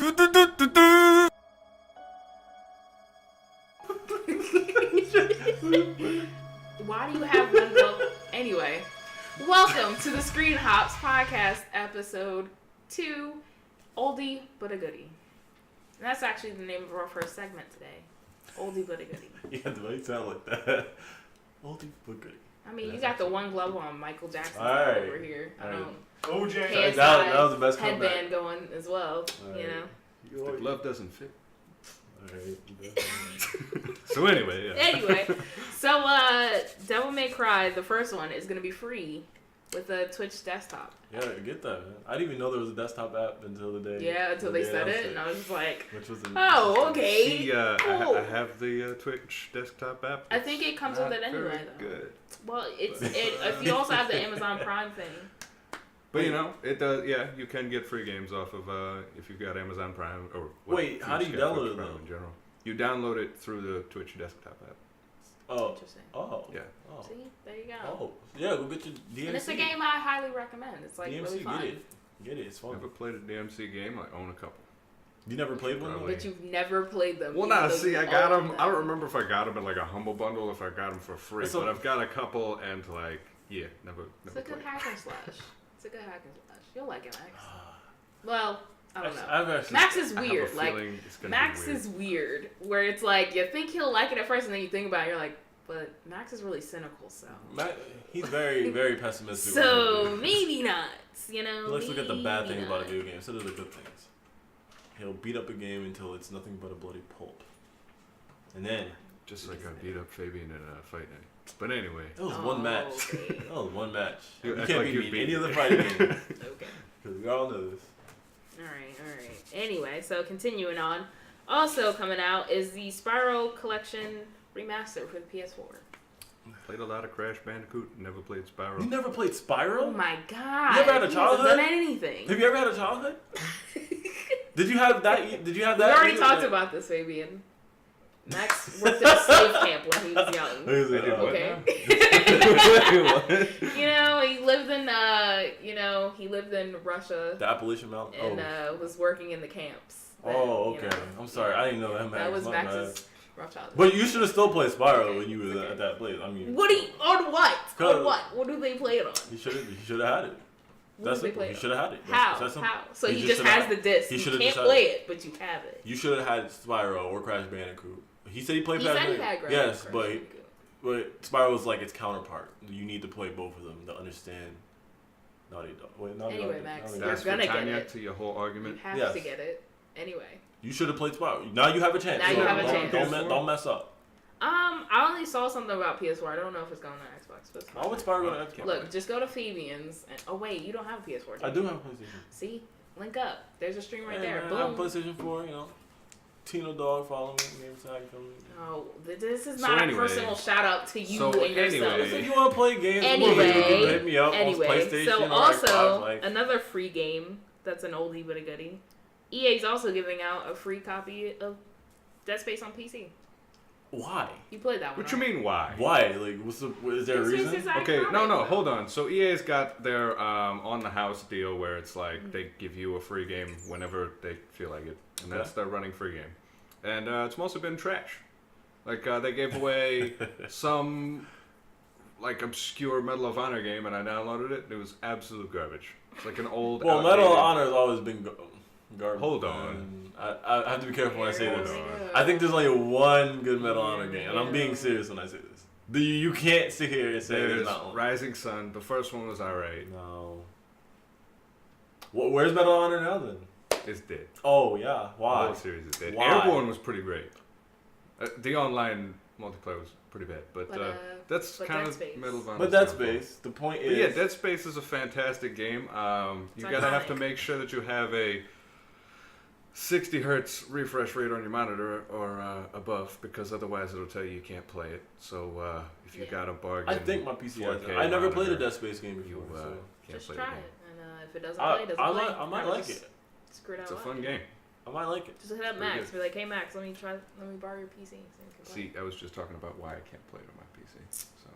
Why do you have one glove? Anyway, welcome to the Screenhops podcast, episode 2, Oldie but a Goodie. And that's actually the name of our first segment today. Oldie but a Goodie. Yeah, the way you sound like that. Oldie but Goodie. I mean, you got the one glove on Michael Jackson over here. I don't. OJ. That was the best comeback. Headband going as well. You know. The glove doesn't fit. Alright. So anyway, yeah. Anyway, so Devil May Cry, the first one, is gonna be free with a Twitch desktop. Yeah, get that, man. I didn't even know there was a desktop app until the day. Yeah, until they said it, and I was just like, which was okay. See, cool. I have the Twitch desktop app. I think it comes with it anyway, though. Good. Well, if you also have the Amazon Prime thing. But you know, it does. Yeah, you can get free games off of if you've got Amazon Prime or. Wait, how do you download it though? In general, you download it through the Twitch desktop app. Oh. Interesting. Oh. Yeah. Oh. See, there you go. Oh. Yeah, go get your DMC. And it's a game I highly recommend. It's like DMC, really fun. Get it. It's fun. Never played a DMC game. I own a couple. You never played one? But you've never played them. Well, nah, see, I got them. I don't remember if I got them in like a humble bundle, if I got them for free. So, but I've got a couple, and like, yeah, never. It's a good hack and slash. It's a good hack and slash. You'll like it, Max. Well, I don't know. Max is weird. Like Max is weird, where it's like you think he'll like it at first, and then you think about it, you're like, but Max is really cynical. So he's very, very pessimistic. So maybe not. You know. Let's look at the bad things about a video game instead of the good things. He'll beat up a game until it's nothing but a bloody pulp, and then just like I beat up Fabian in a fight night. But anyway, it was one match. Okay. That was one match. You can't like beat me in any other fighting game. Okay. Because we all know this. All right. Anyway, so continuing on. Also coming out is the Spyro Collection Remaster for the PS4. Played a lot of Crash Bandicoot. Never played Spyro. You never played Spyro? Oh my god! You ever had a childhood? Done anything? Have you ever had a childhood? Did you have that? We already talked about this, Fabian. Max worked at a slave camp when he was young. Okay. You know, he lived in Russia. The Appalachian Mountain. And was working in the camps. Then, okay. You know, I'm sorry, I didn't know that. That was Max's rough childhood. But you should have still played Spyro when you were at that place. I mean, on what? On what? What do they play it on? You should have had it. That's simple. You should have had it. How? So he just has the disc. You can't play it, but you have it. You should have had Spyro or Crash Bandicoot. He said he played Crash Bandicoot. Yes, but Spyro was like its counterpart. You need to play both of them to understand Naughty Dog. Anyway, Max, you're that's gonna get it. To your whole argument. You have to get it. Anyway. You should have played Spyro. Now you have a chance. Don't mess up. I only saw something about PS4. I don't know if it's going on Xbox. But why would Spyro go to Xbox? Look, just go to Fabian's. And, wait, you don't have a PS4. I do have a PlayStation. See, link up. There's a stream right there. Man, Boom. I have a PlayStation 4. You know, Tino Dog follow me. Oh, this is not a personal shout out to you and yourself. If you want to play games, hit me up on PlayStation. So also another free game that's an oldie but a goodie. EA's also giving out a free copy of Dead Space on PC. Why? You played that one. What you mean why? Why? Like, is there a reason? Okay, no, hold on. So EA's got their on the house deal where it's like they give you a free game whenever they feel like it, and that's their running free game, and it's mostly been trash. Like they gave away some like obscure Medal of Honor game, and I downloaded it, and it was absolute garbage. It's like an old. Well, Medal of Honor has always been garbage. Hold on. I have to be careful when I say this. I think there's only one good Medal of Honor game, and I'm being serious when I say this. You can't sit here and say there's not one. Rising Sun. The first one was alright. No. Where's Medal of Honor now then? It's dead. Oh yeah. Why? The whole series is dead. Why? Airborne was pretty great. The online multiplayer was pretty bad, but that's kind of Medal of Honor. But Dead Space. The point is. Yeah, Dead Space is a fantastic game. You gotta have to make sure that you have a 60 hertz refresh rate on your monitor or above, because otherwise it'll tell you can't play it. So if you got a bargain, I think my PC has it. I never played a Dead Space game before. So. Just try it, and if it doesn't play, it doesn't play. I might like it. Screw it out. It's a fun game. I might like it. Just hit up Max. Be like, hey Max, let me borrow your PC. See, I was just talking about why I can't play it on my PC. So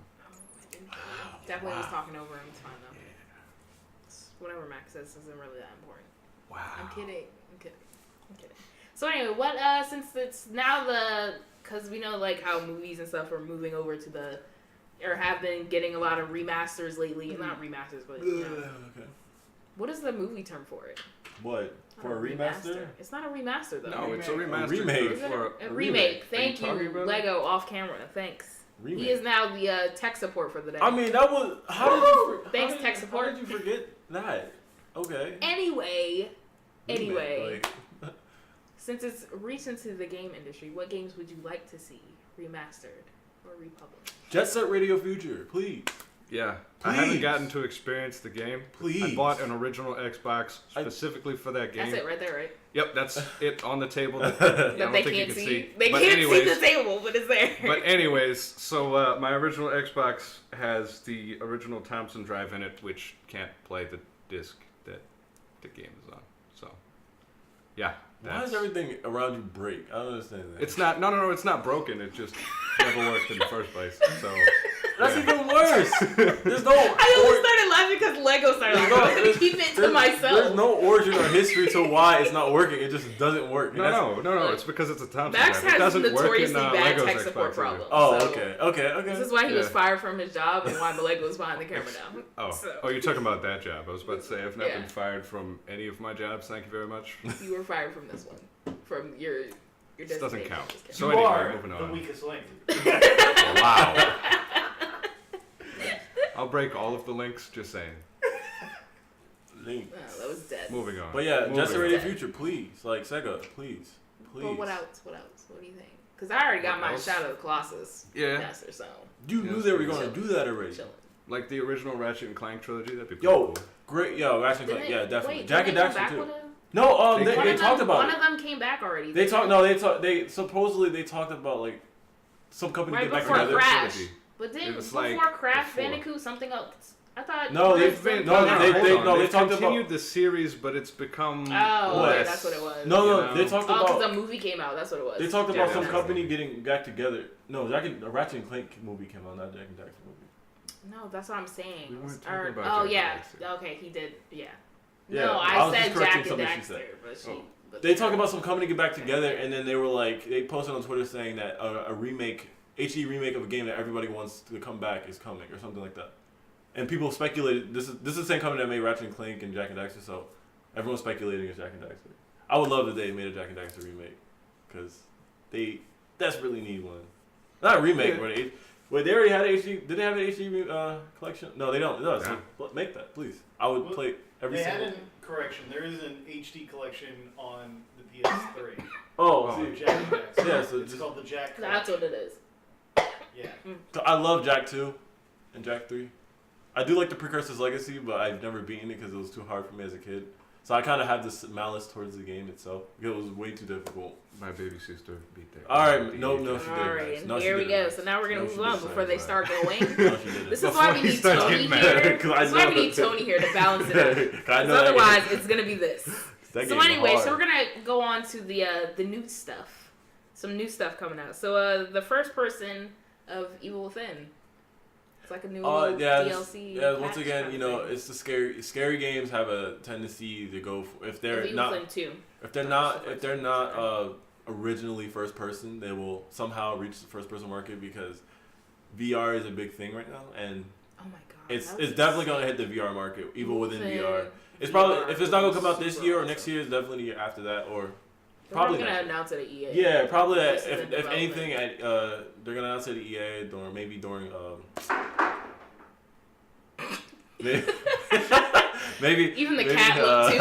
definitely was talking over him. It's fine though. Yeah. Whatever Max says isn't really that important. Wow. I'm kidding. Okay. So anyway, what since it's now because we know like how movies and stuff are moving over to or have been getting a lot of remasters lately. Not remasters, but Okay. What is the movie term for it? What? For a remaster? It's not a remaster though. No, it's a remaster. Remake. A remake. Thank you, Lego off camera. Thanks. Remake. He is now the tech support for the day. I mean, that was Thanks, tech support. How did you forget that? Okay. Anyway, Remake, since it's reached into the game industry, what games would you like to see remastered or republished? Jet Set Radio Future, please. Yeah, please. I haven't gotten to experience the game. Please. I bought an original Xbox specifically for that game. That's it right there, right? Yep, that's it on the table. That they can't see. They can't see the table, but it's there. But anyways, so my original Xbox has the original Thompson drive in it, which can't play the disc that the game is on. So, yeah. Why does everything around you break? I don't understand that. It's not. No. It's not broken. It just never worked in the first place. So that's even worse. There's no. I only started laughing because Lego started laughing. I was gonna keep it to myself. There's no origin or history to why it's not working. It just doesn't work. No. It's because it's a Thompson. Max drive. It has doesn't notoriously work in, bad Lego's tech support Xbox problems. Oh, so okay. This is why he was fired from his job and why the Lego was behind the camera now. Oh, you're talking about that job. I was about to say I've not been fired from any of my jobs. Thank you very much. You were fired from this one. From your This doesn't count. So anyway, moving on. The weakest link. Wow. I'll break all of the links. Just saying. Links. Oh, that was dead. Moving on. But yeah, Jet Set Radio Future, please. Like Sega, please. But what else? What do you think? Because I already got my Shadow of the Colossus. Yeah. Master, so. You knew they were going to do that already. Chilling. Like the original Ratchet and Clank trilogy. That'd be pretty cool. Great. Ratchet and Clank. Yeah, definitely. Wait, Jack and Daxter too. No, they talked about it. One of them came back already. They supposedly they talked about like some company right get back before together. Crash. But then before like Crash Bandicoot something else. I thought they talked continued about the series, but it's become okay, that's what it was. No, they talked about because the movie came out. That's what it was. They talked about some company getting back together. No, Ratchet and Clank movie came out, not Jack and Daxter movie. No, that's what I'm saying. We weren't talking about Okay, he did. Yeah. Yeah, no, I said Jack and Daxter, but they talked about some company get back together, and then they were like, they posted on Twitter saying that a remake, HD remake of a game that everybody wants to come back is coming, or something like that. And people speculated this is the same company that made Ratchet and Clank and Jack and Daxter, so everyone's speculating it's Jack and Daxter. I would love that they made a Jack and Daxter remake, because they desperately need one. Not a remake, but wait, they already had an HD. Did they have an HD collection? No, they don't. No, so make that, please. I would play every single. They had a correction. There is an HD collection on the PS3. See, Jack and Daxter. Yeah, so it's called the Jack. That's what it is. Yeah. So I love Jack 2 and Jack 3. I do like the Precursor's Legacy, but I've never beaten it because it was too hard for me as a kid. So I kind of have this malice towards the game itself. It was way too difficult. My baby sister beat that. All right, no, she didn't. All right, and here we go. So now we're gonna move on before they start going. No, she didn't. This is why we need Tony here. This is why we need Tony here to balance it out. Because otherwise, it's gonna be this. So anyway, so we're gonna go on to the new stuff. Some new stuff coming out. So the first person of Evil Within. It's like a new DLC. Yeah, once again, it's the scary games have a tendency to go if they're not originally first person, they will somehow reach the first person market because VR is a big thing right now, and oh my god, it's definitely gonna hit the VR market, even within VR. It's probably if it's not gonna come out this year or next year, it's definitely the year after that or. Probably gonna announce it at EA. Yeah, probably if anything, they're gonna announce it at EA maybe during maybe even the maybe, cat look too.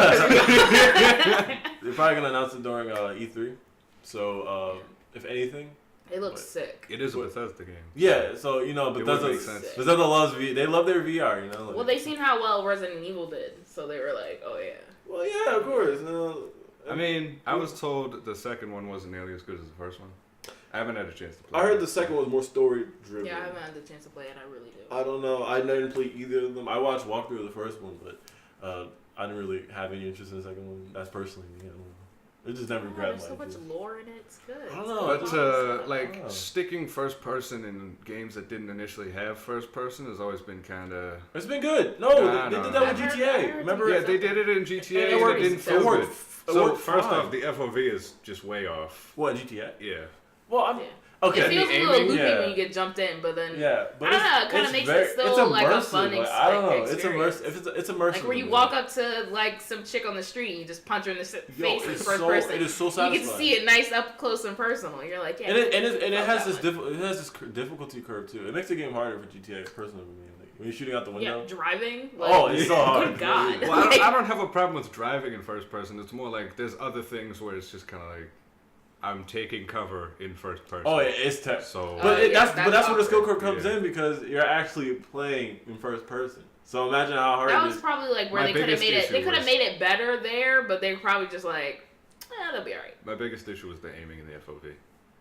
They're probably gonna announce it during E3. So if anything, it looks sick. It is a Bethesda game. Yeah, so Bethesda loves they love their VR. Well, they seen how well Resident Evil did, so they were like, oh yeah. Well, yeah, of course. I mean, I was told the second one wasn't nearly as good as the first one. I haven't had a chance to play it. I heard the second one was more story driven. Yeah, I haven't had the chance to play it. I really do. I don't know. I didn't play either of them. I watched walkthrough of the first one, but I didn't really have any interest in the second one. That's personally me. It just never grabbed my. There's so much lore in it. It's good. I don't know. But sticking first person in games that didn't initially have first person has always been kind of. It's been good. No, they did that with GTA. Remember? Yeah, they did it in GTA. And it didn't feel good. So first off, the FOV is just way off. What, GTA? Yeah. Well, okay. It feels a little loopy when you get jumped in, but then but I don't know. It kind of makes it still like a fun experience. I don't know. It's immersive. It's immersive. Like where you walk up to like some chick on the street and you just punch her in the face in first person. It is so satisfying. You can see it nice up close and personal. You're like, yeah. And it has this difficulty curve too. It makes the game harder for GTA personally. When you're shooting out the window. Yeah, driving. Like, it's so hard. Good God. Well, I don't have a problem with driving in first person. It's more like there's other things where it's just kind of like I'm taking cover in first person. Oh, it's tough. So, that's where the skill curve comes in because you're actually playing in first person. So imagine how hard. That was probably like where they could have made it. They could have made it better there, but they were probably just like, they'll be alright. My biggest issue was the aiming in the FOV.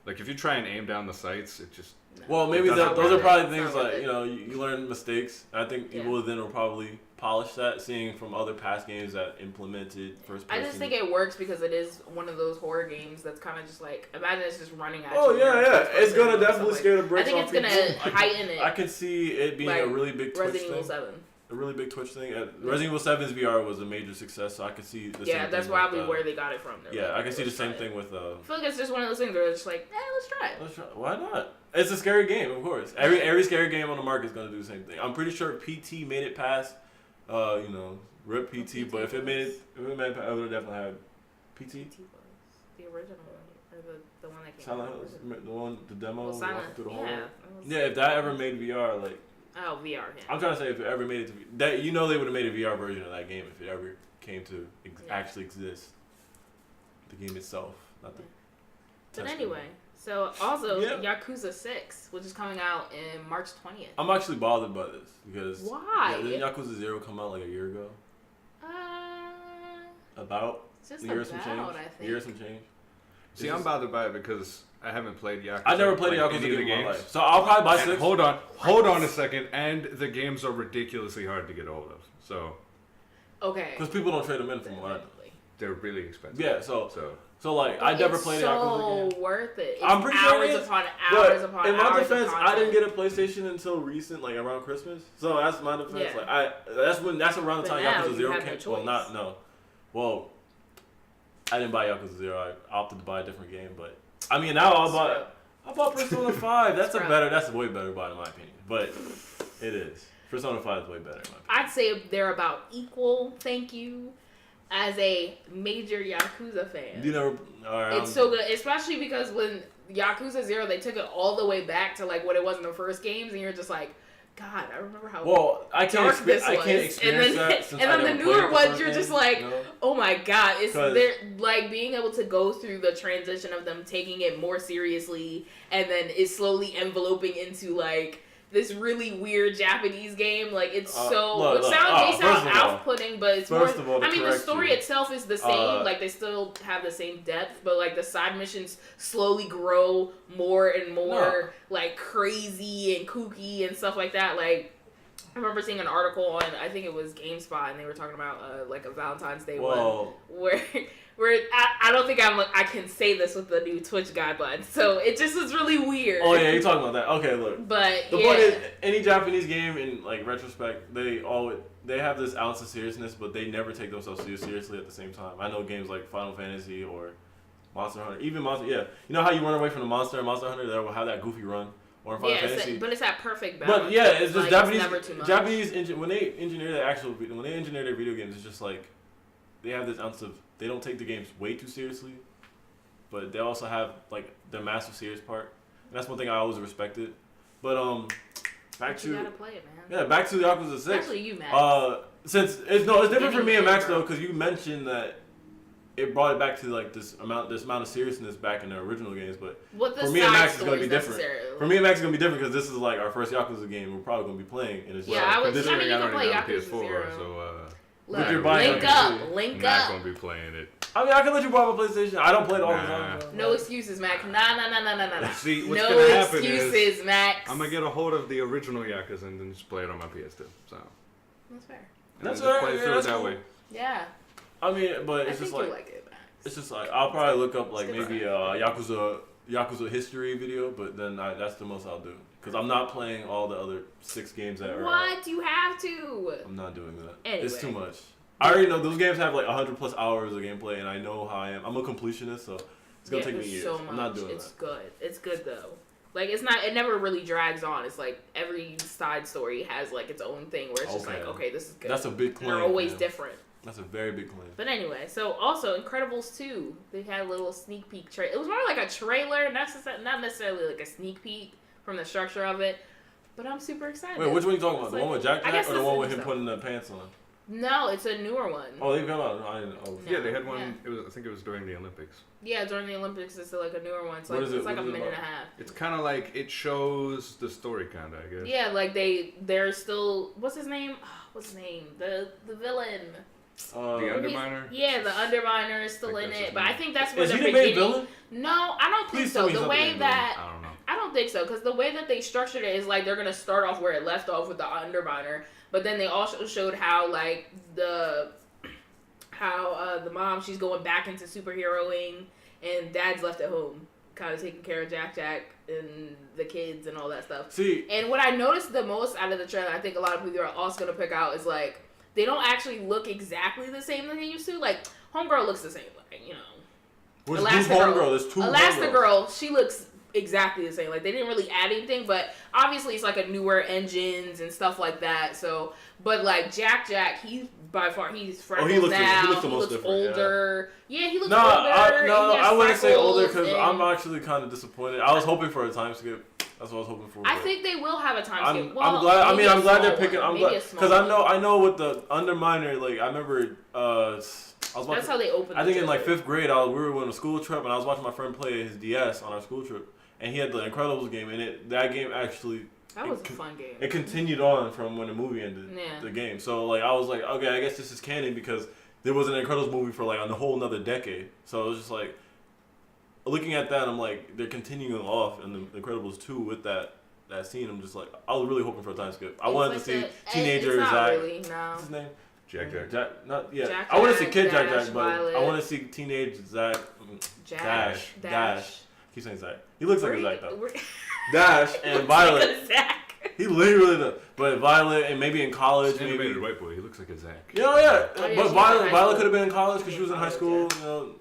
Like if you try and aim down the sights, it just. Well, maybe those are probably things like you learn mistakes. I think people then will probably polish that, seeing from other past games that implemented first person. I just think it works because it is one of those horror games that's kind of just like imagine it's just running at you. Oh yeah, it's gonna definitely scare the bricks off. I think it's gonna heighten it. I can see it being a really big Twitch Resident Evil thing. 7. A really big Twitch thing. Resident Evil 7's VR was a major success, so I can see the same thing. That's probably where they got it from. I can see the same thing with. I feel like it's just one of those things where it's just like, let's try it. Let's try. Why not? It's a scary game, of course. Every scary game on the market is gonna do the same thing. I'm pretty sure PT made it past. RIP PT, but if it made it past, I would have definitely had PT. The original one, or the one that came Silent out. Hills, the demo. Well, Silent, through the yeah. Yeah, if that ever made VR, like. Oh, VR. Yeah. I'm trying to say if it ever made it to that, they would have made a VR version of that game if it ever came to actually exist. The game itself, not the. But anyway, so also Yakuza 6, which is coming out in March 20th. I'm actually bothered by this because why? Didn't Yakuza 0 come out like a year ago? About just a year some change. See, I'm bothered by it because I haven't played Yakuza. I never played Yakuza game in my life, so I'll probably buy 6. Hold on a second, and the games are ridiculously hard to get hold of. So. Okay. Because people don't trade them in from what I know. They're really expensive. Yeah, so like I never played Yakuza game. So worth it. It's I'm pretty sure it is. Upon hours upon in my hours defense, I didn't get a PlayStation until recent, like around Christmas. So that's my defense. Yeah. Like that's around the time Yakuza 0 came. Well, I didn't buy Yakuza 0. I opted to buy a different game, but I mean now I bought Persona 5. That's a way better buy in my opinion. But it is. Persona 5 is way better in my opinion. I'd say they're about equal, thank you, as a major Yakuza fan. You know, it's so good, especially because when Yakuza 0, they took it all the way back to like what it was in the first games, and you're just like, God, I remember how dark this was. I can't experience that since and then the newer ones, you're just like, oh my God, they're like being able to go through the transition of them taking it more seriously, and then it's slowly enveloping into like this really weird Japanese game. Like it's may sound off-putting, but it's more. I mean, the story itself is the same. Like they still have the same depth, but like the side missions slowly grow more and more like crazy and kooky and stuff like that. Like I remember seeing an article on, I think it was GameSpot, and they were talking about like a Valentine's Day one where I don't think I can say this with the new Twitch guidelines, so it just was really weird. Oh yeah, you're talking about that. Okay, look. But the point is, any Japanese game in like retrospect, they have this ounce of seriousness, but they never take themselves seriously at the same time. I know games like Final Fantasy or Monster Hunter, even Monster. Yeah, you know how you run away from the monster in Monster Hunter, they will have that goofy run. Or Final Fantasy. But it's that perfect balance. But yeah, it's just Japanese. It's never too much. Japanese when they engineer their video games, it's just like they have this ounce of. They don't take the games way too seriously, but they also have like the massive serious part. And that's one thing I always respected. But you gotta play it, man. Yeah, back to Yakuza 6. Especially you, Max. Since it's different for me and Max though, because you mentioned that it brought it back to like this amount of seriousness back in the original games. But for me and Max, it's gonna be different. For me and Max, it's gonna be different because this is like our first Yakuza game. We're probably gonna be playing, and it's you can play Yakuza 0. So. Link up. I'm not gonna be playing it. I mean, I can let you borrow my PlayStation. I don't play it all the time. No excuses, Max. Nah. See, what's gonna happen excuses, Max. I'm gonna get a hold of the original Yakuza and then just play it on my PS2. So that's fair. That's fair. Play through it that way. Yeah. I mean, but it's I just think you'll like it, Max. It's just like I'll probably look up like maybe Yakuza history video, but then that's the most I'll do because I'm not playing all the other 6 games that are. What? You have to. I'm not doing that. Anyway. It's too much. I already know those games have like 100+ hours of gameplay, and I know how I am. I'm a completionist, so it's gonna take me years. So much. I'm not doing that. It's good. It's good though. Like it's not. It never really drags on. It's like every side story has like its own thing where it's just like, okay, this is good. That's a big claim. They're always different. That's a very big claim. But anyway, so also Incredibles 2, they had a little sneak peek trailer. It was more like a trailer, not necessarily like a sneak peek from the structure of it. But I'm super excited. Wait, which one are you talking about? The one with Jack Jack or the one with him putting the pants on? No, it's a newer one. Oh, they've come out. I didn't know. Yeah, they had one. Yeah. It was. I think it was during the Olympics. Yeah, during the Olympics, it's like a newer one. So like, it's like a minute and a half. It's kind of like it shows the story, kind of. I guess. Yeah, like they're still. What's his name? What's his name? The villain. The Underminer? Yeah, the Underminer is still in it, but I think that's where the beginning. Main villain? No, I don't think so. The way that I don't know. I don't think so because the way that they structured it is like they're gonna start off where it left off with the Underminer, but then they also showed how like the mom, she's going back into superheroing and dad's left at home kind of taking care of Jack and the kids and all that stuff. See, and what I noticed the most out of the trailer, I think a lot of people are also gonna pick out is like they don't actually look exactly the same that they used to. Like Homegirl looks the same, like, you know. Elastigirl, she looks exactly the same. Like they didn't really add anything, but obviously it's like a newer engines and stuff like that. So, but like Jack, he's by far freckles now. He looks older. Yeah, he looks older. I wouldn't say older because I'm actually kind of disappointed. I was hoping for a time skip. That's what I was hoping for. I think they will have a time skip. I'm glad. I mean, I'm glad they're picking. I'm glad because I know with the Underminer. Like I remember. That's how they opened. I think in like 5th grade, we were on a school trip, and I was watching my friend play his DS on our school trip, and he had the Incredibles game, and that game actually. That was a fun game. It continued on from when the movie ended. Yeah. The game, so like I was like, okay, I guess this is canon because there was an Incredibles movie for like a whole another decade. So it was just like, looking at that, I'm like, they're continuing off in the Incredibles 2 with that scene. I'm just like, I was really hoping for a time skip. I wanted to see teenager Zach. Really, no. What's his name? Jack. Jack, I want to see Kid Jack, but Violet. I want to see teenage Zach. Dash. Keep saying Zach. He looks like a Zach though. Dash and Violet. He literally does. But Violet and maybe in college. He's an animated white boy. He looks like a Zach. Yeah. But Violet could have been in college because she was in high school. You know,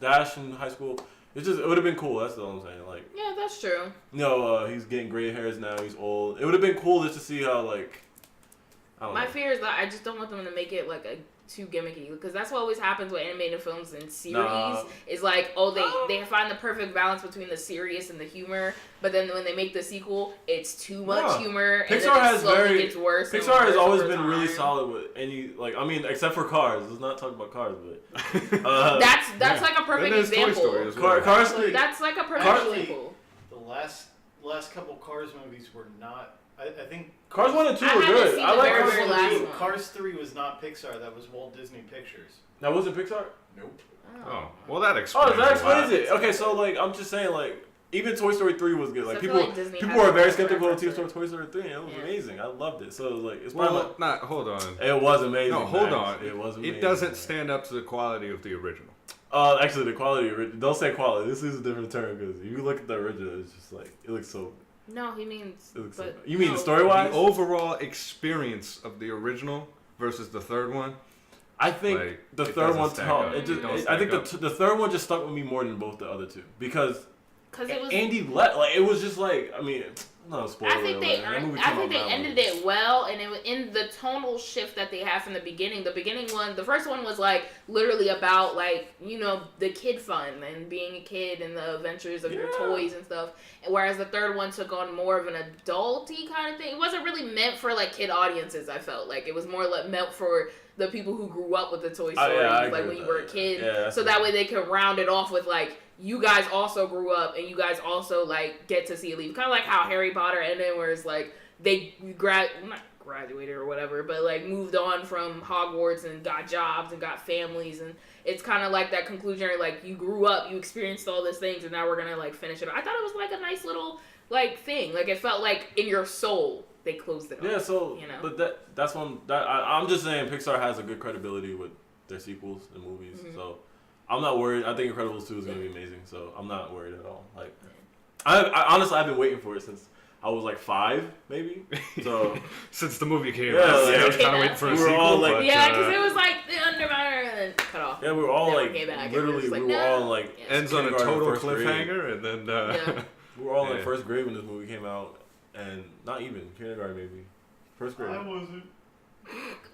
Dash in high school. It would have been cool. That's all I'm saying. Like. Yeah, that's true. He's getting gray hairs now. He's old. It would have been cool just to see how like. My fear is that I just don't want them to make it like too gimmicky because that's what always happens with animated films and series. Is like they find the perfect balance between the serious and the humor, but then when they make the sequel, it's too much humor. Pixar and then it gets worse. Pixar has always been really solid with any except for Cars. Let's not talk about Cars, but that's like a perfect example. Cars. That's like a perfect example. The last couple Cars movies were not. I think Cars 1 and 2 were good. I like Cars 1 and 2. Cars 3 was not Pixar. That was Walt Disney Pictures. That wasn't Pixar? Nope. Oh, well that explains. Oh, that explains it. Okay, so like I'm just saying like even Toy Story 3 was good. Like people were very skeptical of Toy Story 3. It was amazing. I loved it. So like it's probably hold on. It was amazing. No, hold on. It was amazing. It doesn't stand up to the quality of the original. Actually, the quality. Don't say quality. This is a different term because if you look at the original, it's just like it looks so. No, he means. You mean story-wise? The overall experience of the original versus the third one. I think the third one helped. I think the third one just stuck with me more than both the other two because it was Andy it was just like no spoiler. I think they ended it well, and it was in the tonal shift that they had from the beginning. The first one was like literally about like the kid fun and being a kid and the adventures of your toys and stuff. Whereas the third one took on more of an adulty kind of thing. It wasn't really meant for like kid audiences. I felt like it was more like meant for the people who grew up with the Toy Stories, like when you were a kid. So that way they could round it off with like, you guys also grew up and you guys also like get to see it leave. Kind of like how Harry Potter ended, where it's like they not graduated or whatever, but like moved on from Hogwarts and got jobs and got families, and it's kind of like that conclusion where like you grew up, you experienced all these things, and now we're gonna like finish it. I thought it was like a nice little like thing. Like it felt like in your soul they closed it off. Yeah, so but that's one that I'm just saying Pixar has a good credibility with their sequels and movies. Mm-hmm. So I'm not worried. I think Incredibles 2 is gonna be amazing, so I'm not worried at all. Like, I honestly I've been waiting for it since I was like 5, maybe. So since the movie came out, I was kind of waiting for a sequel. All like, because it was like the Underminer and then cut off. Yeah, we were all like, literally, we were all like, ends on a total cliffhanger, and then we were all in first grade when this movie came out, and not even kindergarten, maybe first grade. I wasn't.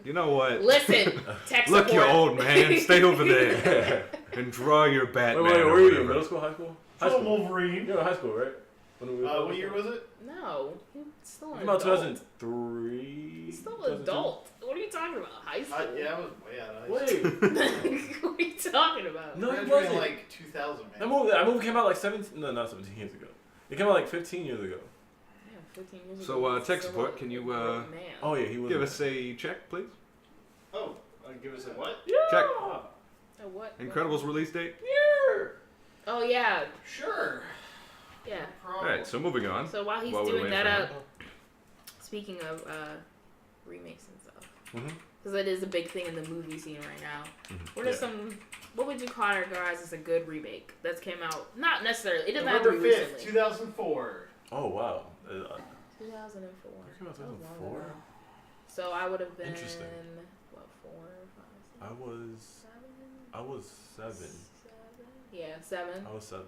You know what? Listen, tech Look, support. you old man, stay over there and draw your Batman. Wait, were you in middle school, high school? High school. Wolverine. You're in high school, right? What year was it? No, he's still an about adult. 2003. He's still an adult. What are you talking about? High school? Yeah, I was way out of high Wait. What are you talking about? No, it wasn't. wasn't. Like 2000, man. That movie came out like 17. No, not 17 years ago. It came out like 15 years ago. Yeah, 15 years So, ago. tech support, can you Oh yeah, he was. give us a check, please? Oh, give us a what? Yeah. Check. A what? Incredibles release date? Yeah. Oh yeah, Sure. yeah. All right, so moving on. So while he's While we're doing waiting that for up, speaking of remakes and stuff, Mhm. because it is a big thing in the movie scene right now. Mhm. What are Yeah. some? What would you categorize as a good remake that's came out? Not necessarily. It doesn't have November to be 5th, recently. 2004. Oh wow. 2004. It came out That was long 2004? ago. So I would have been Interesting. what, 4, 5, 6, I was 7. 7? Yeah, 7. I was 7.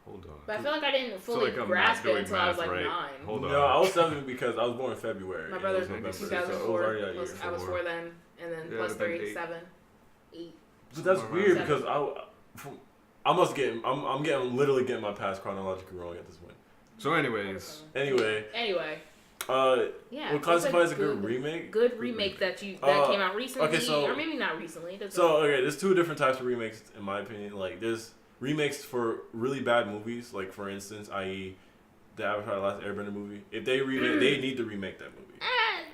Hold on. But I feel like I didn't fully like I'm grasp not it doing until I was math like right. 9. Hold on. No, I was 7 because I was born in February. My and brother's it was November, November, so so it was 2004. already that year. I was 4 then, and then Yeah, plus it'd have been 3, 8. 7, 8. So that's Somewhere weird around because I'm literally getting my past chronologically wrong at this point. So anyways. Anyway. Yeah. What classifies a good remake? Good remake that came out recently, okay, so- or maybe not recently. It doesn't So okay, there's 2 different types of remakes in my opinion. Like there's remakes for really bad movies, like for instance, i.e. the Avatar: The Last Airbender movie. If they remake, they need to remake that movie.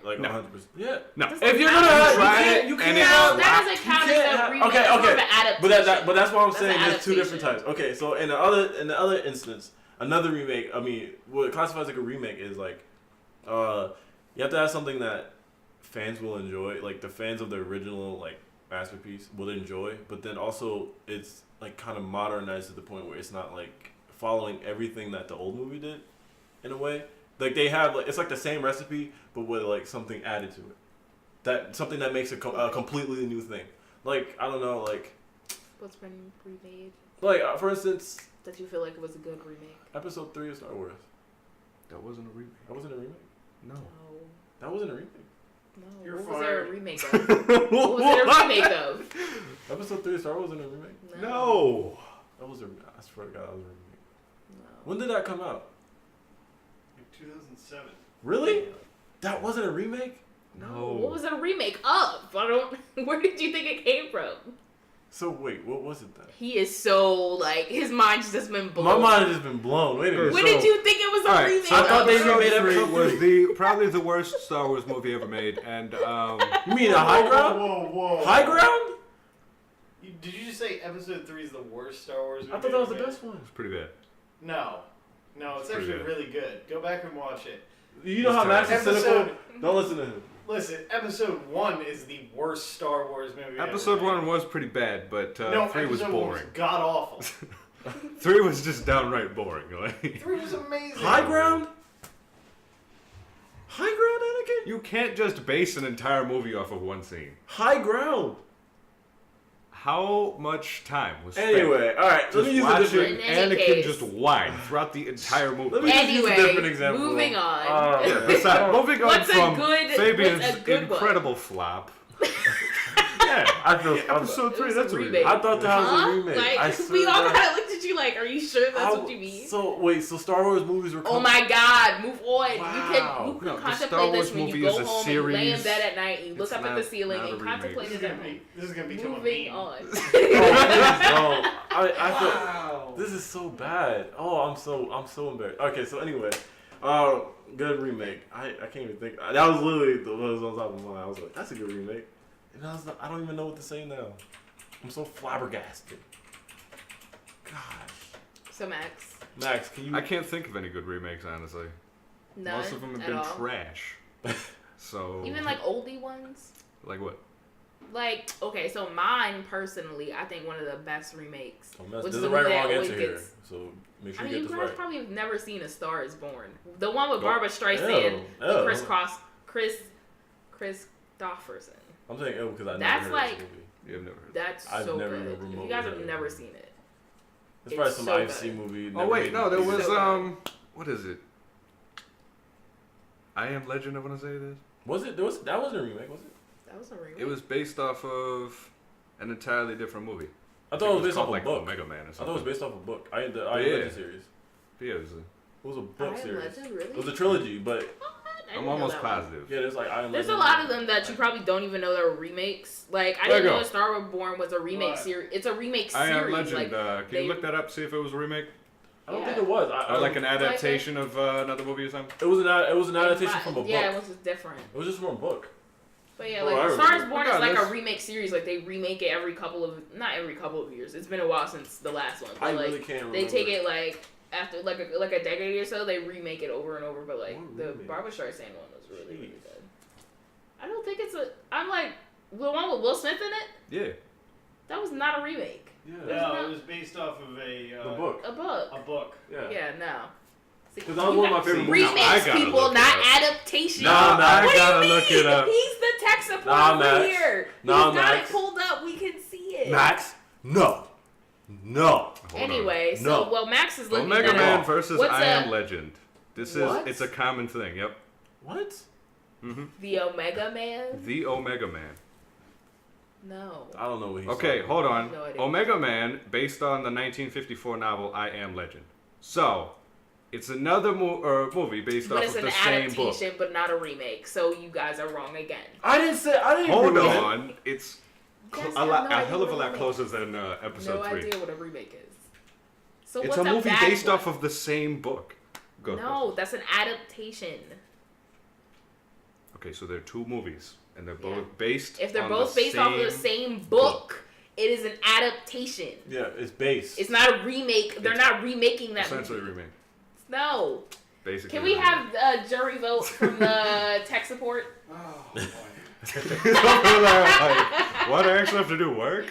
Like 100%. Yeah. No. Doesn't If you're count. gonna try You it, can't- you and can't- that doesn't count as a remake. It's more of an adaptation. But that's why I'm That's saying an there's 2 different adaptation. types. Okay, so in the other instance, another remake. I mean, what classifies like a remake is like, you have to have something that fans will enjoy, like the fans of the original like masterpiece will enjoy, but then also it's like kind of modernized to the point where it's not like following everything that the old movie did, in a way. Like they have like it's like the same recipe, but with like something added to it. Something that makes a completely new thing. Like I don't know, like What's been remade like for instance, that you feel like it was a good remake? Episode 3 of Star Wars. That wasn't a remake. That wasn't a remake. No. That wasn't a remake. No. You're What was there a fired. remake of? What was there a remake of? Episode 3 of Star Wars wasn't a remake. No. That was I swear to God, that was a remake. No. When did that come out? 2007. Really? That wasn't a remake? No. What was it a remake of? I don't. Where did you think it came from? So wait, what was it then? He is so like his mind's just been blown. My mind has just been blown. Wait a minute. When So- did you think it was a Alright, remake? so I thought they of? remade Episode 3 Episode 3. was probably the worst Star Wars movie ever made, and You mean a high ground? Whoa. High ground? Did you just say Episode 3 is the worst Star Wars movie? I thought that was the ever best one. it's pretty bad. made? No, it's pretty actually good. really good. Go back and watch it. You know how Max is cynical? Don't listen to him. Listen, Episode 1 is the worst Star Wars movie Episode ever made. 1 was pretty bad, but No, 3 was Episode 1 boring. god awful. 3 was just downright boring. Like 3 was amazing. High ground? High ground, Anakin? you can't just base an entire movie off of one scene. High ground. How much time was spent Anyway, alright, let me use a watching different. In any Anakin case. just whine throughout the entire movie? Let me just use a different Anyway, example. moving on. Yeah, besides, moving on What's a from good- Fabian's what's a good one? incredible flop. Yeah, I feel Episode 3, It was that's a a remake. remake. I thought that was Huh? a remake. Like I we swear all to God. kind of looked at you like, "Are you sure that's what you mean?" So wait, so Star Wars movies were Oh my God! Move on. Wow. You can No, the Star contemplate Wars this when movie you is go a home and lay in series. bed at night and you look It's up at not- the ceiling not a and remake. contemplate This it is at gonna home. be, this is gonna become Moving a meme. on. I feel this is so bad. Oh, I'm so embarrassed. Okay, so anyway, good remake. I can't even think. That was literally what was on top of my mind. I was like, that's a good remake. And I don't even know what to say now. I'm so flabbergasted. Gosh. So Max, Can you? I can't think of any good remakes, honestly. none Most of them have at been all. trash. So Even like oldie ones. like what? Like, okay, so mine personally, I think one of the best remakes. There's a right or wrong answer here, so make sure you get this right. You guys probably have never seen A Star Is Born. The one with Barbara Streisand and Chris Christopherson. I'm saying because I never heard this movie. You've never heard. That's so good. If you guys have never seen it, it's probably some IFC movie. Oh wait, no, there was what is it? I Am Legend. I want to say it is. Was it? That wasn't a remake, was it? That was a remake. It was based off of an entirely different movie. I thought it was based off like a book. Omega Man or something. I thought it was based off a book. I Am Legend series. Yeah, it was a book series. Legend, really? It was a trilogy, but I'm almost positive. Yeah, there's like I Am Legend. There's a lot of them that you probably don't even know that were remakes. Like I didn't know A Star Was Born was a remake series. It's a remake series. I Am Legend. Can you look that up? See if it was a remake. I don't think it was. Or like an adaptation of another movie or something. It was an adaptation from a book. Yeah, it was just different. It was just from a book. But yeah, like A Star Is Born is like a remake series. Like they remake it not every couple of years. It's been a while since the last one. But, I really can't remember. They take it like after like a decade or so. They remake it over and over. But like the Barbara Streisand one was really good. I don't think I'm like the one with Will Smith in it. Yeah. That was not a remake. Yeah. No, it was based off of a book. A book. A book. Yeah. Yeah. No. Because that was one of my favorite movies. Remakes, people, not adaptations. Nah, I gotta look it up. He's the tech support over here. He's got it pulled up. We can see it. Max, no. Anyway, so while Max is looking Omega at Man versus I Am Legend. It's a common thing. Yep. What? Mm-hmm. The Omega Man? The Omega Man. No. I don't know what he's Okay, hold on. No idea. Omega Man, based on the 1954 novel I Am Legend. So, it's another movie based off of the same book. But it's an adaptation, but not a remake. So you guys are wrong again. I didn't Hold on. It's a hell of a lot remake. closer than episode 3. No idea what a remake is. So it's what's a movie bad based one? off of the same book. No, that's an adaptation. Okay, so there are two movies, and they're both based. If they're both based off of the same book, it is an adaptation. Yeah, it's based. It's not a remake. They're not remaking that Essentially movie. remake. No. Basically. Can we have a jury vote from the tech support? Oh boy. Why do I actually have to do work?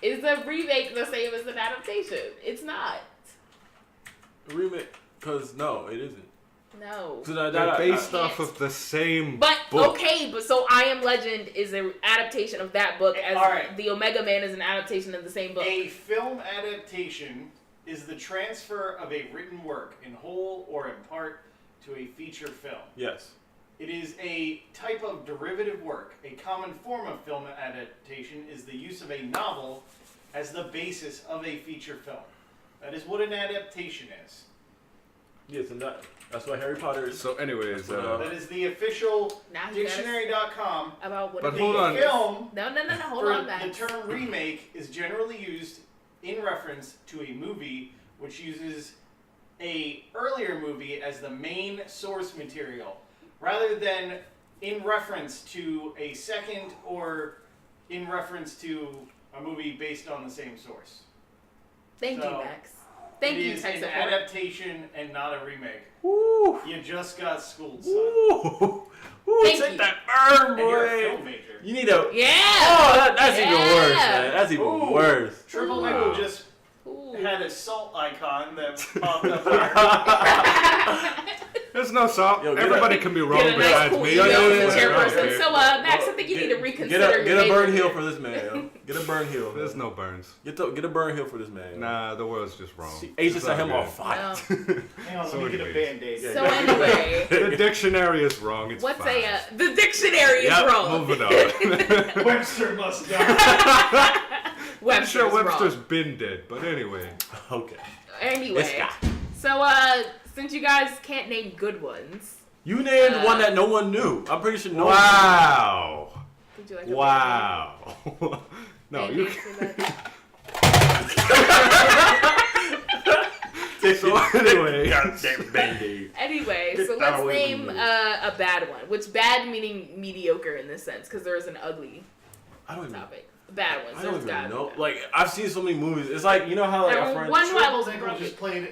Is the remake the same as an adaptation? It's not. Remake? Because no, it isn't. No. So they're based off of the same book. Okay, but so I Am Legend is an adaptation of that book as the Omega Man is an adaptation of the same book. A film adaptation is the transfer of a written work in whole or in part to a feature film. Yes. It is a type of derivative work. A common form of film adaptation is the use of a novel as the basis of a feature film. That is what an adaptation is. Yes, and that's why Harry Potter is. So anyways, that is the official dictionary.com. About what but hold on. Film No, hold on, Max. The term remake is generally used in reference to a movie which uses a earlier movie as the main source material, rather than in reference to a second or in reference to a movie based on the same source. Thank you, Max. Thank you, It is an adaptation and not a remake. Woo! You just got schooled, son. Woo! Take that burn, boy! You're a filmmaker. You need a... Yeah! Oh, that's even worse, man. That's even worse. Triple Nickel just had a salt icon that popped up there. There's no salt. Everybody can be wrong besides me. Chairperson. So, Max, I think you need to reconsider Get a burn heel for this man, yo. Get a burn heel. There's no burns. Get a burn heel for this man. Yo. Nah, the world's just wrong. H just set him on fire. Hang on, let me get a Band-Aid. So anyway. The dictionary is wrong. It's what's fine. The dictionary is wrong. Moving on. Webster must die. I'm sure Webster's been dead, but anyway. Okay. Anyway. So, since you guys can't name good ones. You named one that no one knew. I'm pretty sure no one knew. Did you like No, you So anyway. Goddamn Band-Aid. Anyway, so let's name a bad one. Which bad meaning mediocre in this sense, because there is an ugly topic. Bad ones. I don't even know. Like, I've seen so many movies. It's like, you know how like a friend... Triple Nickel just played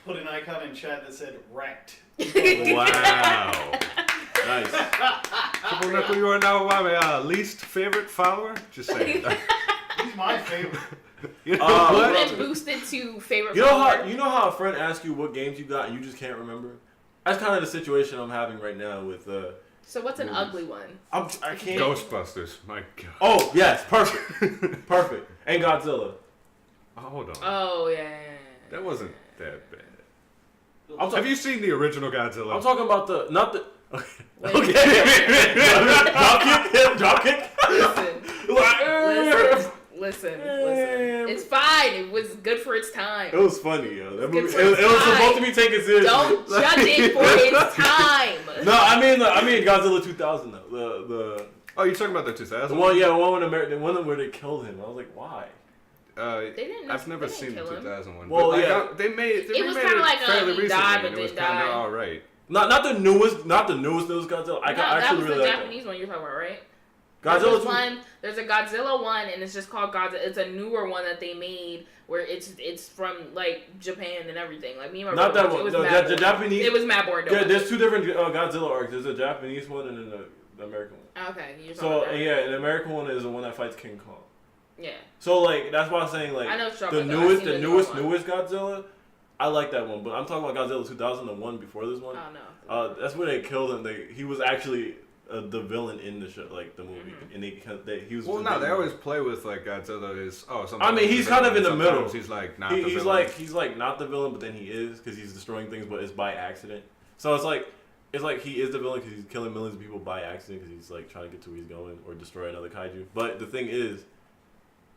put an icon in chat that said wrecked. Wow. Nice. Triple Knuckle, you are now my least favorite follower. Just saying. He's my favorite. You know what? You've been boosted to favorite follower. You know how a friend asks you what games you got and you just can't remember? That's kind of the situation I'm having right now with. So what's an ugly one? I can't. Ghostbusters. My God. Oh yes, perfect, perfect. And Godzilla. Oh, hold on. Oh yeah. That wasn't that bad. Have Have you seen the original Godzilla? I'm talking about not the. Wait. Okay. Drop kick. Listen. It's fine. It was good for its time. It was funny, yo. That movie, Good for it its was time. supposed to be taken seriously. Don't judge it for its time. No, I mean Godzilla 2000 though. Oh, you're talking about the 2000? The one, yeah, the one where they killed him. I was like, why? They didn't. I've never they didn't seen the kill him. 2000 one. Well, but yeah. they remade was kinda like fairly he recently, died, but and it was didn't kind of die. alright. Not the newest Godzilla. I that actually was really the like Japanese one you're talking about, right? Godzilla. There's a Godzilla one, and it's just called Godzilla. It's a newer one that they made where it's from like Japan and everything. Like me and my Not brother, that one. it was No, Mad the Board. Japanese. It was Mad Board. Yeah, there's two different Godzilla arcs. There's a Japanese one and then the American one. Okay, you're talking So about that. yeah, the American one is the one that fights King Kong. Yeah. So like that's why I'm saying like I know what you're the talking about, though. I've seen newest the newer Godzilla. I like that one, but I'm talking about Godzilla 2000, the one before this one. Oh no. That's where they killed him. He was actually the villain in the show, like the movie, and he was. Well, no, they always play with like Godzilla is. I mean, he's kind of in the middle. He's like not the villain. He's like not the villain, but then he is because he's destroying things, but it's by accident. So it's like he is the villain because he's killing millions of people by accident because he's like trying to get to where he's going or destroy another kaiju. But the thing is,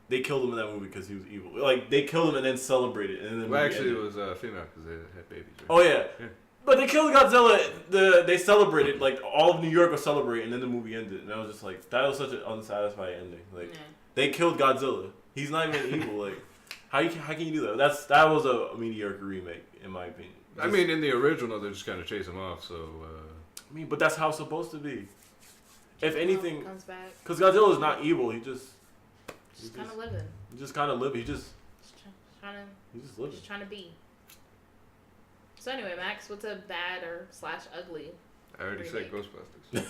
they killed him in that movie because he was evil. Like they killed him and then celebrated. And then actually, it was female because they had babies. Right? Oh yeah. But they killed Godzilla. They celebrated, like all of New York was celebrating, and then the movie ended, and I was just like, that was such an unsatisfying ending. Like, they killed Godzilla. He's not even evil. Like, how can you do that? That was a mediocre remake, in my opinion. I mean, in the original, they just kind of chase him off. So. I mean, but that's how it's supposed to be. If anything, comes back. Because Godzilla is not evil. He just kind of living. He just kind of living. He's just living. Just trying to be. So anyway, Max, what's a bad or / ugly? I already said Ghostbusters. Oh,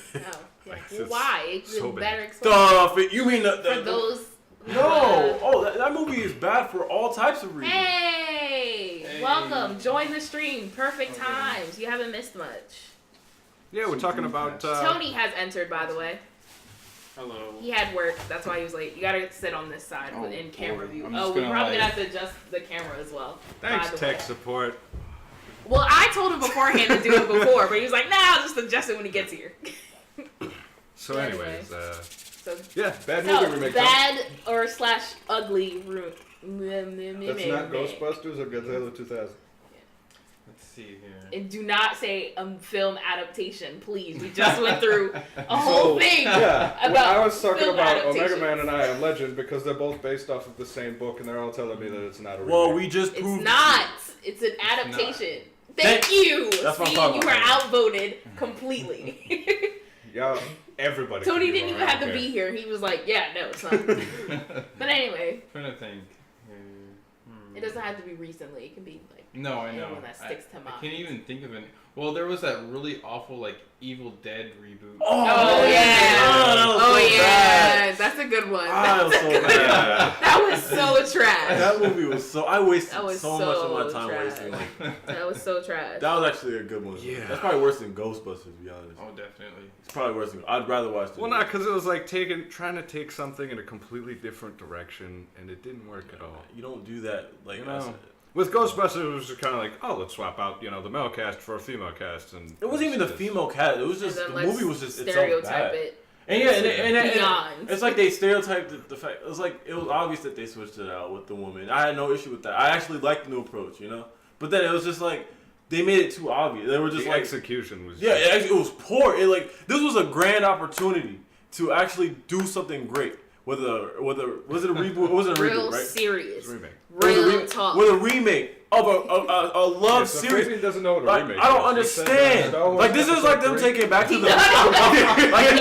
yeah. Well, why? It's so better bad. explain. You mean for those? No. That movie is bad for all types of reasons. Hey, welcome. Join the stream. Perfect times. You haven't missed much. Yeah, we're talking about. Tony has entered, by the way. Hello. He had work. That's why he was late. You gotta sit on this side in camera view. Oh, we're probably gonna have to adjust the camera as well. Thanks, tech support. Well, I told him beforehand to do it before, but he was like, "Nah, I'll just adjust it when he gets here." So, anyways, yeah, bad movie remake. Bad or / ugly That's not Ghostbusters or Godzilla 2000. Let's see here. And do not say film adaptation, please. We just went through a whole thing. Yeah, about I was talking about adaptations. Omega Man and I Am Legend because they're both based off of the same book, and they're all telling me that it's not a remake. Well, we just proved it's not. It's an adaptation. Thank you. That's what I'm See, talking you were about. outvoted completely. Y'all, everybody. Tony didn't even have to be here. He was like, "Yeah, no, it's not." But anyway, I'm trying to think. it doesn't have to be recently. It can be like no, I know. anyone that sticks to mind. I can't even think of any. Well, there was that really awful like Evil Dead reboot. Oh yeah. Bad. That's a good one. That was so bad. That was so trash. That movie was so. I wasted That was so much of my so time trash. wasting. Like, That was so trash. that was actually a good one. Yeah. That's probably worse than Ghostbusters, to be honest. Oh, definitely. It's probably worse than. I'd rather watch the. Well, not because it was like trying to take something in a completely different direction, and it didn't work at all. You don't do that. Like, You know. With Ghostbusters, it was just kind of like, oh, let's swap out, the male cast for a female cast, and it wasn't even the female cast. It was just the movie was just itself stereotype bad. it. And yeah, and Beyond. it's like they stereotyped the fact. It was like it was obvious that they switched it out with the woman. I had no issue with that. I actually liked the new approach, But then it was just like they made it too obvious. They were just the like execution was. yeah, it was poor. This was a grand opportunity to actually do something great. Was it a reboot? It wasn't a Real reboot, right? serious. It's a remake. Real talk. With a remake of a love so series. Fabian doesn't know what a Like, remake I don't is. understand. Like this is like them episode taking back to the. He like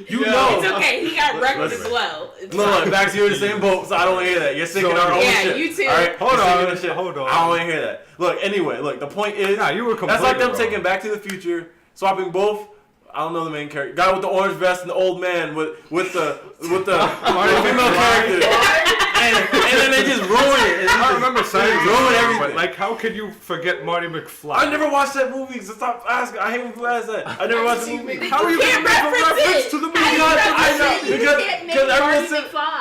you know. It's okay. He got wrecked Listen. as well. It's No, fine. back to you in the same boat, so I don't want to hear that. You're sinking our own Yeah, shit. you too. All right, Hold you're sinking on, the shit. hold on. I don't want to hear that. Look, anyway, the point is, Nah, you were that's like them completely taking wrong. Back to the Future, swapping both I don't know the main character. Guy with the orange vest and the old man with the female character. And then they just ruin it. I remember saying ruin everything. But like, how could you forget Marty McFly? I never watched that movie. So stop asking. I hate when people ask that. I never watched the movie. How are you going to make a reference to the movie? Because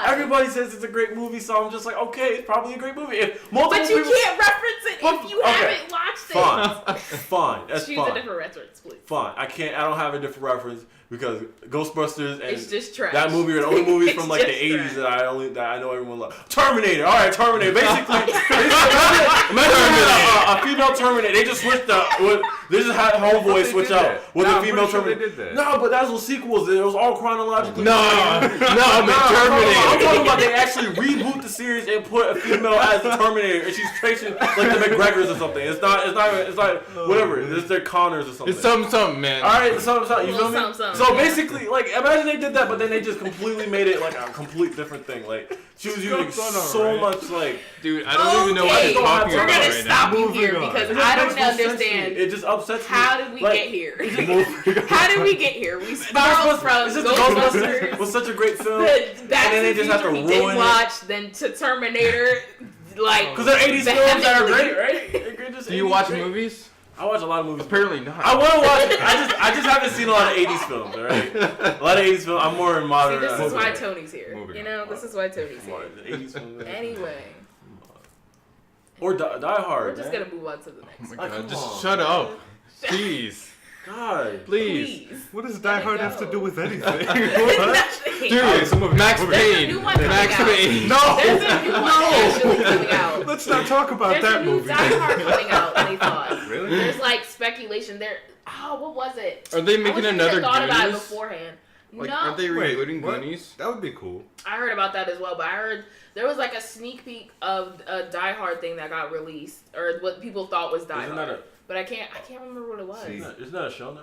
everybody says it's a great movie, so I'm just like, okay, it's probably a great movie. But you can't reference it if you haven't watched it. Fine. That's Choose fine. a different reference, please. Fine. I don't have a different reference because Ghostbusters and it's just trash. that movie are the only movies from like the 80s that I know everyone loves. Terminator. All right, Terminator. Basically, a female Terminator. They just switched they just had Homeboy switch out with a female Terminator. No, but that was sequels. It was all chronologically. No, Terminator. I'm talking about they actually reboot the series and put a female as the Terminator, and she's tracing like the McGregors or something. It's not whatever. It's their Connors or something. It's something, man. All right, something. You feel me? Something. So basically, like, imagine they did that, but then they just completely made it like a complete different thing. Like, she was using so much, like, dude, I don't even know what you're talking We're about gonna right stop now. you here because I don't understand. It just upsets me. How did we get here? How did we get here? We spiraled from Ghostbusters. Was such a great film. Back and then they to just have to we ruin didn't it. watch, then to Terminator. Like, because they're 80s films that are great, right? Do you watch movies? I watch a lot of movies. Apparently not. I want to watch it. I just haven't seen a lot of 80s films, alright? A lot of 80s films. I'm more in modern. See, this is why Tony's here. You know, this is why Tony's here. The 80s films. Anyway. Or Die Hard. We're just going to move on to the next Oh one. my god, just shut up. Jeez. God. Please. What does Die Hard have to do with anything? Dude, Max Payne. Max Payne. No. There's a new one actually coming out. Let's not talk about There's that a new movie. Die Hard coming out, they thought. Really? There's like speculation there. Oh, what was it? Are they I making wish we another had thought about it Goonies? beforehand. Like, no. aren't they Wait, rebooting what? Goonies? That would be cool. I heard about that as well, but I heard there was like a sneak peek of a Die Hard thing that got released, or what people thought was Die Hard. But I can't remember what it was. Isn't that a show now?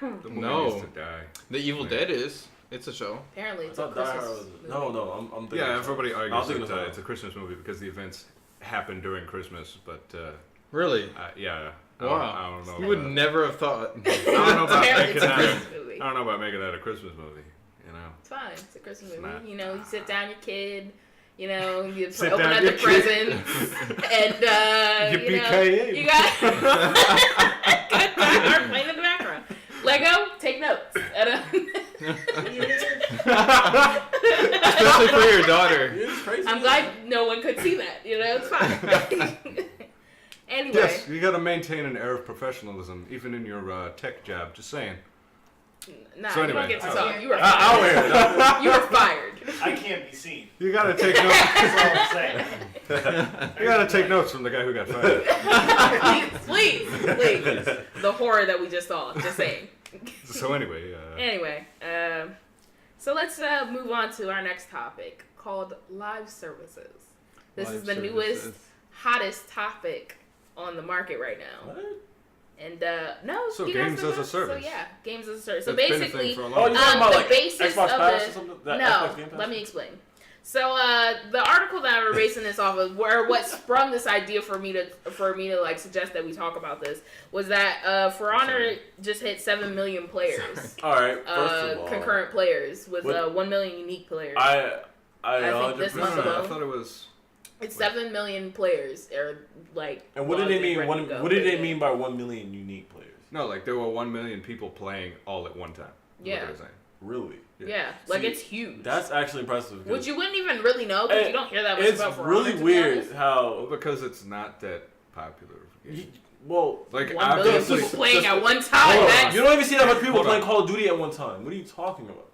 The movie No. needs to die. The Evil Dead is. It's a show. Apparently, it's I a thought Die Christmas Hard was. movie. No, I'm thinking. Yeah, everybody argues thinking that of it's a Christmas movie because the events happen during Christmas, but Really? yeah. Wow. I don't know. You would never have thought. I don't know about Apparently, making it's a that. Christmas movie. I don't know about making that a Christmas movie. You know. It's fine. It's a Christmas It's movie. not. You know, you sit down your kid. You know, you Sit open down up your the kid. presents, and you know, Yippee-ki-yay. you got good Die Hard playing in the background. Lego, take notes. Especially for your daughter. It's crazy. I'm glad no one could see that. You know, it's fine. Anyway. Yes, you got to maintain an air of professionalism, even in your tech job. Just saying. Nah, So you anyway, don't get to talk. You were I'll fired. wear it. You were fired. I can't be seen. You got to take notes. That's all I'm saying. You got to take notes from the guy who got fired. please. The horror that we just saw. Just saying. So anyway. Anyway, so let's move on to our next topic called live services. This is the newest, hottest topic on the market right now. What? And no, So you guys games don't as a know? service. So yeah, games as a service. So That's been a basically, thing for a Oh, long you're time. talking about the like basis Xbox of Pass it- or something? no, Xbox Game Pass? let me explain. So the article that we're basing this off of, where what sprung this idea for me to like suggest that we talk about this, was that For Honor just hit 7 million players. All right. First of all, Concurrent players with What- 1 million unique players. I think this 100%. month alone. I thought it was. It's 7 million players, or like. And what did they mean? ready to go. What did they mean by 1 million unique players? No, like there were 1 million people playing all at one time. is Yeah. What they're saying. Really? Yeah, like See, it's huge. That's actually impressive. Which you wouldn't even really know because you don't hear that much It's about For really Honor, to be weird honest. Well, how. because it's not that popular. of a game. Well, Like 1 million obviously, people playing just- at one time. hold on. That's You don't even see that much people Hold playing on. Call of Duty at one time. What are you talking about?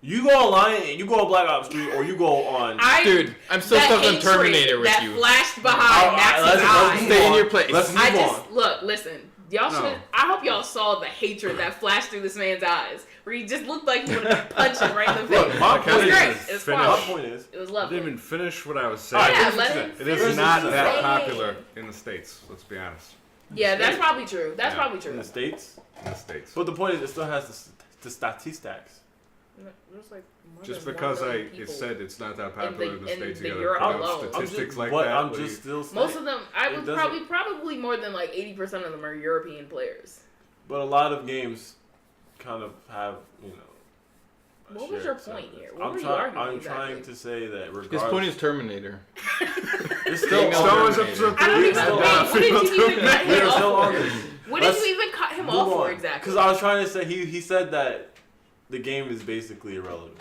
You go online and you go on Black Ops 3 or you go on. Dude, I'm still that stuck on hatred Terminator with that you. flashed behind Max's eyes. Stay in your place. Let's move I on. just look, listen. Y'all No. should. I hope y'all saw the hatred that flashed through this man's eyes, where he just looked like he wanted to punch him right in the face. Look, my It was point great. is, It was finish. my quality. point is, It was I lovely. didn't even finish what I was All saying. right, Yeah, finish let it. him It is finish not his that saying. popular in the States. Let's be honest. Yeah, that's probably true. That's Yeah. probably in true. the States. In the States. But the point is, it still has the statistics. There's like more Just than 1 because million it people. said it's not that popular in the States, the you Europe gotta put alone. out statistics like what that. I'm what do just you- still saying. Most of them, I It would doesn't- probably more than like 80% of them are European players. But a lot of games kind of have, you know. What was your point here? What were you I'm arguing trying to say that regardless. His point is Terminator. It's still Star Wars episode 3. I don't even know. What did you even cut him off for? What did you even cut him off for exactly? Because I was trying to say he said that the game is basically irrelevant.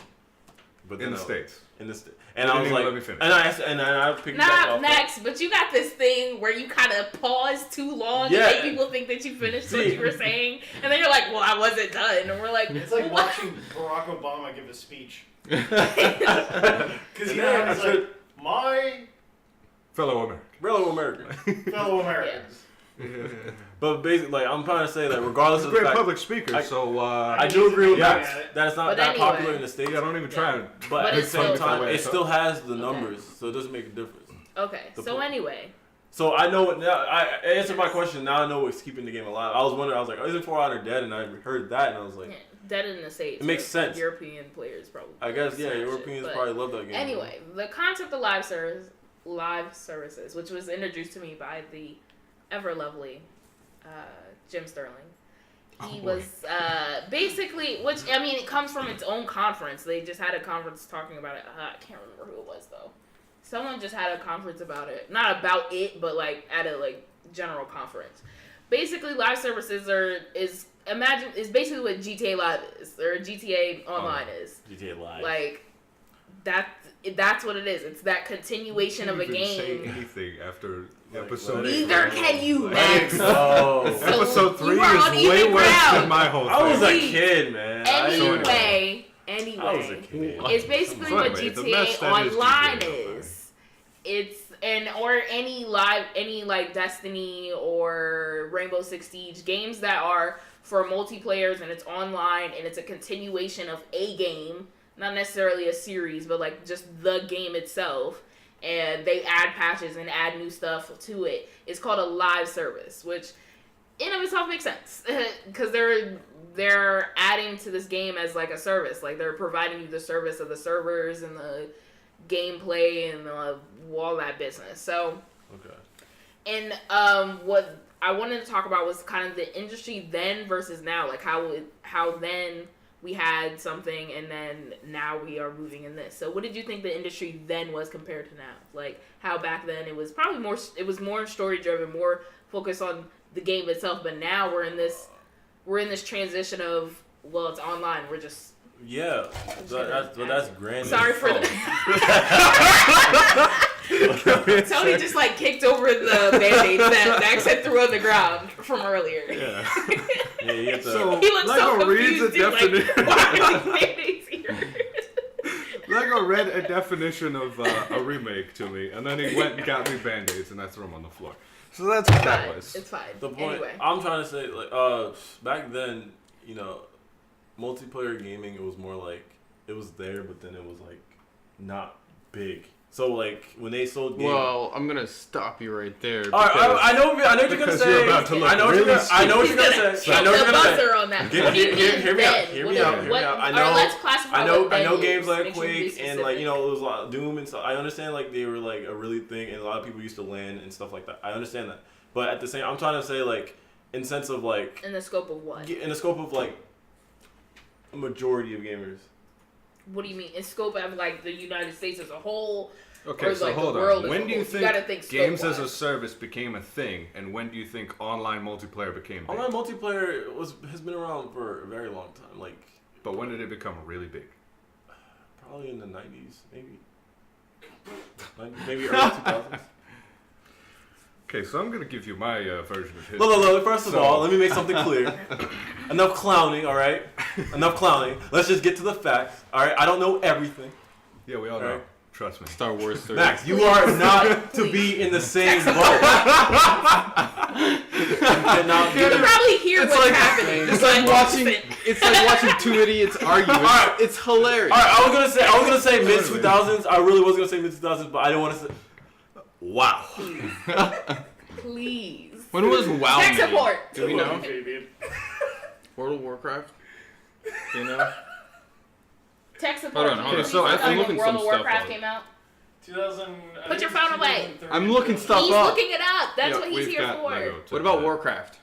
But in the States. In the States. And I was like, and I picked back off. Next, but you got this thing where you kind of pause too long and make people think that you finished what you were saying, and then you're like, "Well, I wasn't done," and we're like, "It's like watching Barack Obama give a speech." Because he's like, "My fellow Americans." But basically, like, I'm trying to say that regardless of the great fact, public speaker, I do agree with that. That it's not that popular in the States. I don't even try it. But at the same time, it still has the numbers, so it doesn't make a difference. Okay. So anyway. So I know what now. I answered my question. Now I know what's keeping the game alive. I was wondering. I was like, oh, isn't 4 Honor dead? And I heard that, and I was like, dead in the States. It makes sense. European players probably. I guess Europeans probably love that game. Anyway, the concept of live services, which was introduced to me by the ever lovely Jim Sterling. He was basically, which I mean, it comes from its own conference. They just had a conference talking about it. I can't remember who it was though. Someone just had a conference about it, not about it, but like at a like general conference. Basically, live services is basically what GTA Live is or GTA Online is. GTA Live. Like that's what it is. It's that continuation of a game. Say anything after episode 8. Neither can you, Max. So episode 3 is way worse than my whole thing. I was a kid, man. Anyway, I was a kid. It's basically what GTA Online is. It's or any like Destiny or Rainbow Six Siege games that are for multiplayers and it's online and it's a continuation of a game, not necessarily a series, but like just the game itself. And they add patches and add new stuff to it. It's called a live service, which in of itself makes sense because they're adding to this game as like a service. Like they're providing you the service of the servers and the gameplay and all that business. So, and what I wanted to talk about was kind of the industry then versus now, like how then we had something and then now we are moving in this. So what did you think the industry then was compared to now? Like how back then it was probably more story driven, more focused on the game itself, but now we're in this transition of, well, it's online. We're just that's grand. Sorry for Tony just like kicked over the Band-Aids that Max had threw on the ground from earlier. Yeah. He looks so confused. Like, why are these Band-Aids here? Lego read a definition of a remake to me, and then he went and got me Band-Aids, and I threw them on the floor. So that's what that was. It's fine. The point anyway. I'm trying to say, like, back then, you know, multiplayer gaming, it was more like it was there, but then it was like not big. So like when they sold games. Well, I'm gonna stop you right there. I know what you're gonna say. I know what you're gonna say. I know what you're gonna say. Hear me out. I know games like Quake and like, you know, it was a lot of Doom and stuff. I understand like they were like a really thing and a lot of people used to LAN and stuff like that. I understand that. But at the same, I'm trying to say like in sense of like. In the scope of what? In the scope of like a majority of gamers. What do you mean? In scope of like the United States as a whole? Okay, so like hold on. When do you think games as a service became a thing, and when do you think online multiplayer became big? Online multiplayer has been around for a very long time. Like, but when did it become really big? Probably in the 90s, maybe early 2000s. Okay, so I'm gonna give you my version of history. Look, first of all, let me make something clear. Enough clowning, all right? Enough clowning. Let's just get to the facts, all right? I don't know everything. Yeah, we all know. Right? Trust me. Star Wars 30. Max, you are not to be in the same boat. You can probably hear what's happening. It's like watching two idiots argue. Right. It's hilarious. All right, I was gonna say mid 2000s. I really was gonna say mid 2000s, but I don't want to say. Wow. Please. When was WoW made? Tech support. Do we know? World of Warcraft. Do you know? Tech support. Hold on. So I'm looking World some of stuff Warcraft up. came out. 2000. Put your phone away. I'm looking stuff He's up. looking it up. That's what he's here for. What about Warcraft?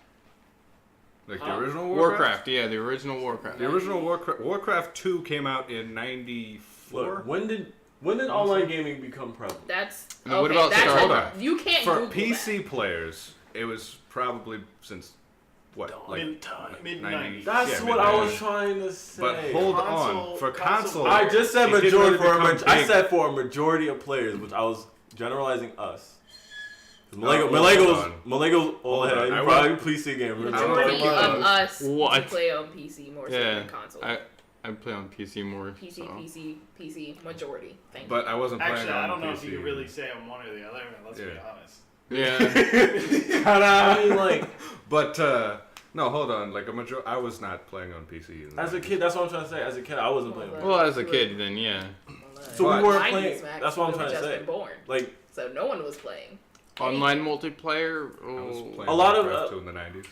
Like the original Warcraft, yeah, the original Warcraft. The original Warcraft 2 came out in 94. Look, when did online gaming become prevalent? That's okay, what about Starcraft? You can't For Google PC that. players, it was probably since mid 90s. That's what I was trying to say. But hold on, for console, I just said majority I said for a big. majority of players, which I was generalizing us. Malago's all ahead. You probably PC gamer. Majority of us What? play on PC more so than console. I play on PC more. PC, majority. Thank you. But I wasn't playing Actually, on I don't know PC. if you can really say I'm one or the other. Let's be honest. Yeah. I mean, like, but no, hold on. Like I was not playing on PC. As a kid, that's what I'm trying to say. As a kid, I wasn't playing. Well, as a kid, then yeah. So we weren't 90s, playing. Max, That's what I'm we trying to just say. been born. Like, so no one was playing. Online multiplayer. I was playing a lot Warcraft of 2 in the 90s.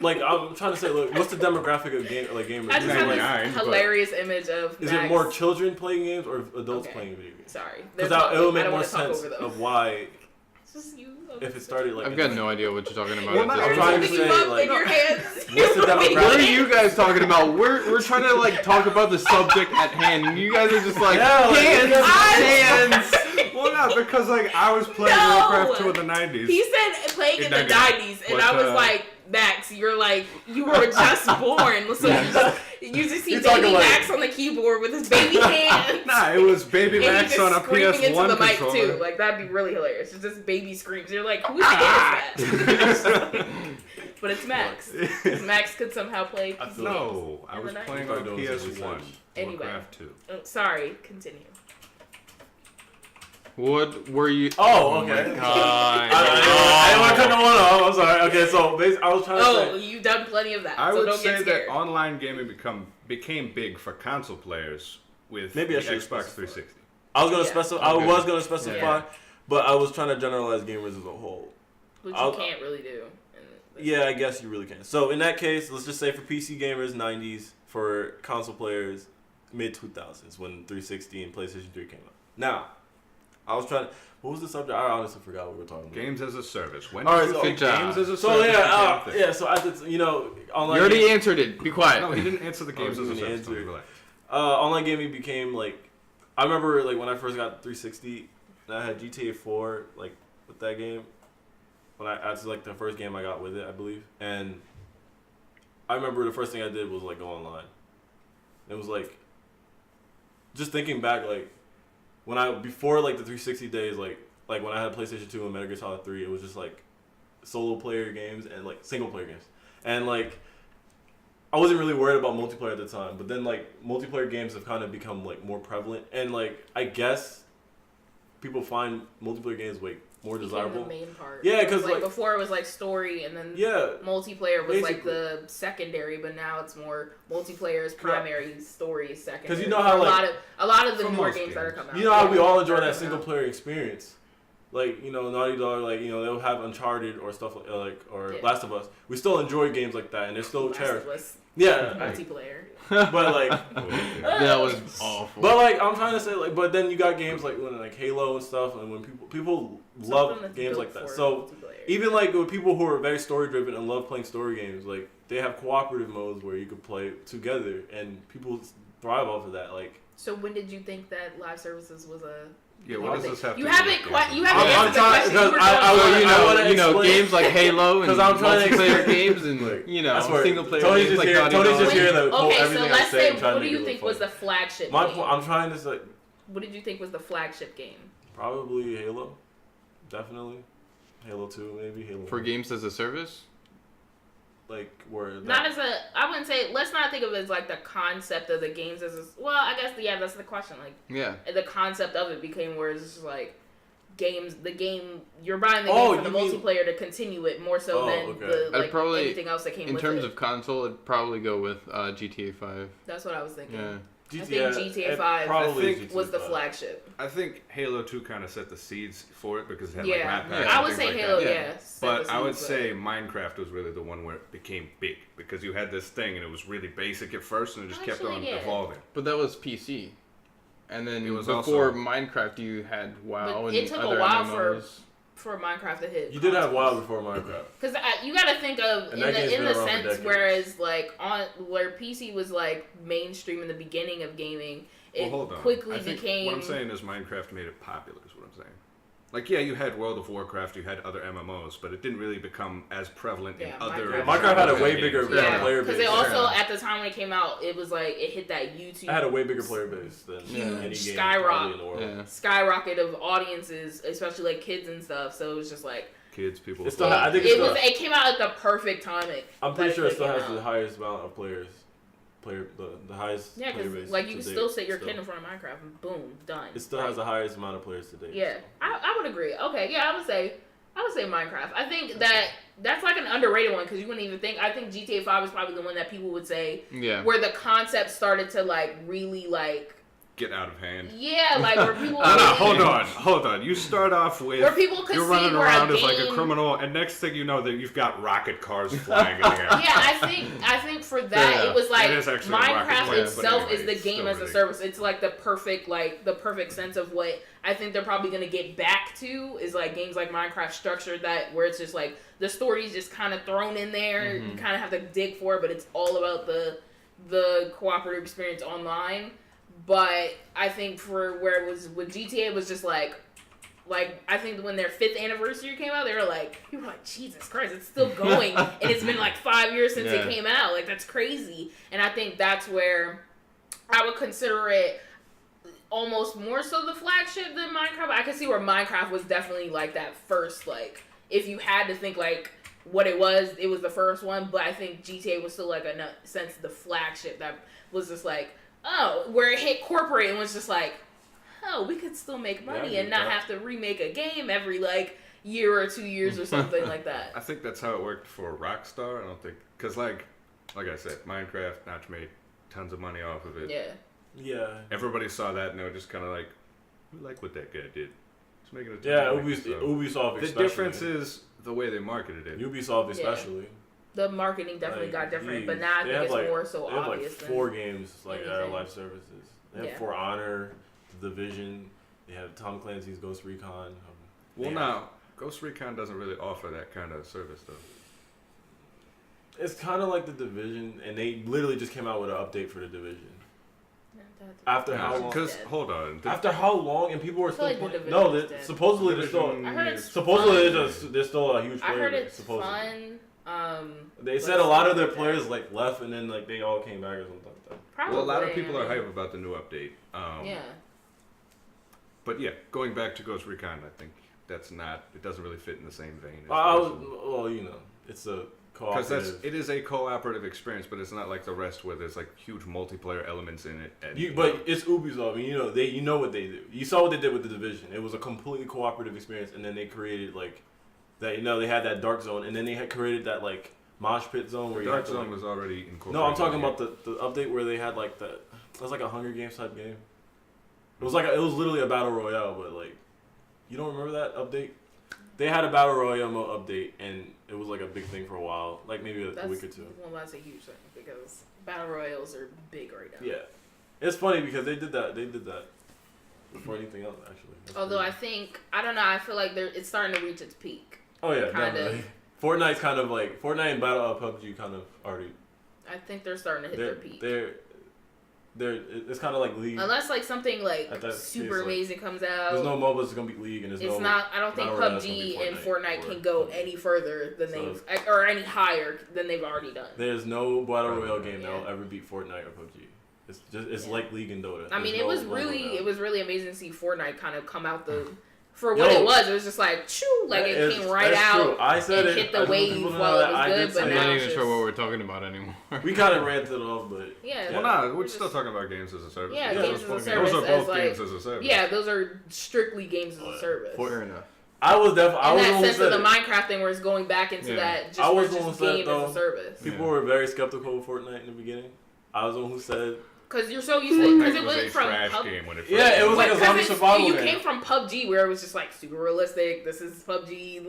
like I'm trying to say, look, what's the demographic of gamers? I just have 99, this hilarious image of Is Max. it more children playing games or adults playing video games? Sorry, Because it would make more sense of why. It's just you. If it started like. I've got no idea what you're talking about. Well, I'm trying to say, like, in your hands. what's the demographic? What are you guys talking about? We're trying to like talk about the subject at hand, and you guys are just like hands. Well, no, because like I was playing Warcraft 2 in the 90s. He said playing in the 90s, and I was like, Max, you're like, you were just born, so you just see baby Max on the keyboard with his baby hands. Nah, it was baby and Max on a PS1 into the mic controller. too. Like that'd be really hilarious. It's just baby screams. You're like, whose kid is that? But it's Max. Max could somehow play PC No, games I was in the 90s. playing on PS1. Anyway. Warcraft 2. Oh, sorry, continue. What were you? Oh, okay. My God. I didn't want to cut no one off. I'm sorry. Okay, so basically, I was trying to say. Oh, you've done plenty of that. I so would don't say get scared. that online gaming became big for console players with Maybe the I should Xbox specify. 360. I was gonna specify. I was gonna specify, Yeah. but I was trying to generalize gamers as a whole. Which you can't really do. Yeah, I guess you really can. So in that case, let's just say for PC gamers, 90s. For console players, mid 2000s when 360 and PlayStation 3 came out. Now, I was trying to. What was the subject? I honestly forgot what we were talking about. Games as a service. When All right, did you so think good job. games as a So service? yeah, became a thing? So I did. Online. You already answered it. Be quiet. No, he didn't answer the games as a he service. answered. Don't relax. Online gaming became like. I remember like when I first got 360, and I had GTA 4 like with that game. That's like the first game I got with it, I believe, and I remember the first thing I did was like go online. It was like, just thinking back, like before like the 360 days, like when I had PlayStation 2 and Metal Gear Solid 3, it was just like solo player games and like single player games, and like I wasn't really worried about multiplayer at the time. But then like multiplayer games have kind of become like more prevalent, and like I guess people find multiplayer games like more desirable. The main part. Yeah, because like before it was like story, and then multiplayer was like the secondary, but now it's more multiplayer is primary, story is secondary. Because you know how like a lot of the newer games that are coming out. You know how we all enjoy that single player experience. Like, Naughty Dog, like, they'll have Uncharted or stuff like Last of Us. We still enjoy games like that, and they're still cherished. Yeah, multiplayer. But like, that was awful. But like, I'm trying to say like, but then you got games like when like Halo and stuff, and when people love games like that. So even like with people who are very story driven and love playing story games, like they have cooperative modes where you could play together, and people thrive off of that. Like, so when did you think that live services was a what does this have you to haven't do quite. with You haven't answered the question. You know, games like Halo and multiplayer games and single player games like Naughty Dog. Tony's just here to quote Okay, so everything I let's say. say, what do you think was the flagship My game? point, I'm trying to say. What did you think was the flagship game? Probably Halo, definitely. Halo 2, maybe Halo. For games as a service. Like where not as a, I wouldn't say. Let's not think of it as like the concept of the games as a. Well, I guess that's the question. Like the concept of it became where it's just like games. The game you're buying the game for the multiplayer to continue it more so than the like anything else that came with it. In terms of console, I'd probably go with GTA 5. That's what I was thinking. Yeah. I think GTA 5 was the flagship. I think Halo 2 kind of set the seeds for it because it had like map packs. I would say like Halo, yes. But I would say Minecraft was really the one where it became big because you had this thing and it was really basic at first and it just kept on evolving. But that was PC. And then it was before Minecraft, you had WoW and it took other a while MMOs. for Minecraft to hit. You did have WoW before Minecraft. Because you got to think of in the sense whereas like where PC was like mainstream in the beginning of gaming, it quickly became. What I'm saying is Minecraft made it popular. Is what I'm saying. Like, yeah, you had World of Warcraft, you had other MMOs, but it didn't really become as prevalent in other... Minecraft had a way bigger player base. Because it also, at the time when it came out, it was like, it hit that YouTube... It had a way bigger player base than any game probably in the world. Skyrocket of audiences, especially like kids and stuff, so it was just like... Kids, people... It came out at the perfect timing. I'm pretty sure it still has the highest amount of players. The highest player base. Like you can still sit your kid in front of Minecraft and boom, done. It still has the highest amount of players today. Yeah, so. I would agree. Okay, yeah, I would say Minecraft. I think that's like an underrated one because you wouldn't even think. I think GTA 5 is probably the one that people would say where the concept started to like really like get out of hand. Yeah, like where people. Hold on. You start off with where people could you're running around as like a criminal, and next thing you know, that you've got rocket cars flying in the air. Yeah, I think for that it was like Minecraft itself is the game as a service. It's like the perfect sense of what I think they're probably gonna get back to is like games like Minecraft structured that where it's just like the story's just kind of thrown in there. You kind of have to dig for it, but it's all about the cooperative experience online. But I think for where it was with GTA, it was just like I think when their 5th anniversary came out, they were like, people were like, Jesus Christ, it's still going, and it's been like 5 years since it came out. Like that's crazy. And I think that's where I would consider it almost more so the flagship than Minecraft. I could see where Minecraft was definitely like that first, like if you had to think like what it was the first one. But I think GTA was still like a sense the flagship that was just like. Oh, where it hit corporate and was just like, oh, we could still make money and not have to remake a game every like year or 2 years or something like that. I think that's how it worked for Rockstar. I don't think because like I said, Minecraft Notch made tons of money off of it. Yeah. Everybody saw that and they were just kind of like, we like what that guy did. He's making a Ubisoft. The difference is the way they marketed it. Ubisoft especially. The marketing definitely got different, but now I think it's more so obvious. They have 4 games like live services. They have For Honor, The Division. They have Tom Clancy's Ghost Recon. Now Ghost Recon doesn't really offer that kind of service though. It's kind of like The Division, and they literally just came out with an update for The Division. After how long? Because hold on. After how long? And people were still playing. No, supposedly they're still. I heard it's supposedly there's still a huge player. I heard it's supposedly. Fun. They said a lot of their players like left and then like they all came back or something like that. Probably, well, a lot of people are hype about the new update. Yeah. But yeah, going back to Ghost Recon, I think it doesn't really fit in the same vein. It's a cooperative. Because it is a cooperative experience, but it's not like the rest where there's like huge multiplayer elements in it. But it's Ubisoft. I mean, you know what they do. You saw what they did with The Division. It was a completely cooperative experience, and then they created like. That they had that dark zone, and then they had created that like mosh pit zone where dark zone was already incorporated. No, I'm talking about the update where they had like it was like a Hunger Games type game. It was literally a battle royale, but like you don't remember that update? They had a battle royale mode update, and it was like a big thing for a while, like maybe a week or two. Well, that's a huge thing because battle royales are big right now. Yeah, it's funny because they did that before anything else actually. Although I don't know, I feel like it's starting to reach its peak. Oh yeah, definitely. Fortnite's kind of like Fortnite and PUBG kind of already. I think they're starting to hit their peak. It's kind of like League. Unless like something like super amazing comes out. There's no MOBAs that's gonna beat League, and it's not. I don't think PUBG and Fortnite can go any further than or any higher than they've already done. There's no battle royale game that will ever beat Fortnite or PUBG. It's like League and Dota. I mean, it was really amazing to see Fortnite kind of come out for what it was. It was just like, it came right out. True. I said and hit the wave while it was good, but I'm now not even sure what we're talking about anymore. We kind of ranted off, but we're still talking about games as a service. Yeah, games as a service. Those are both games as a service. Yeah, those are strictly games as a service. Fair enough. I was definitely. In that sense of the Minecraft thing, where it's going back into that just game as a service. People were very skeptical of Fortnite in the beginning. I was the one who said. Because you're so used to because it went from it was like a zombie survival game. You came from PUBG where it was just like super realistic. This is PUBG,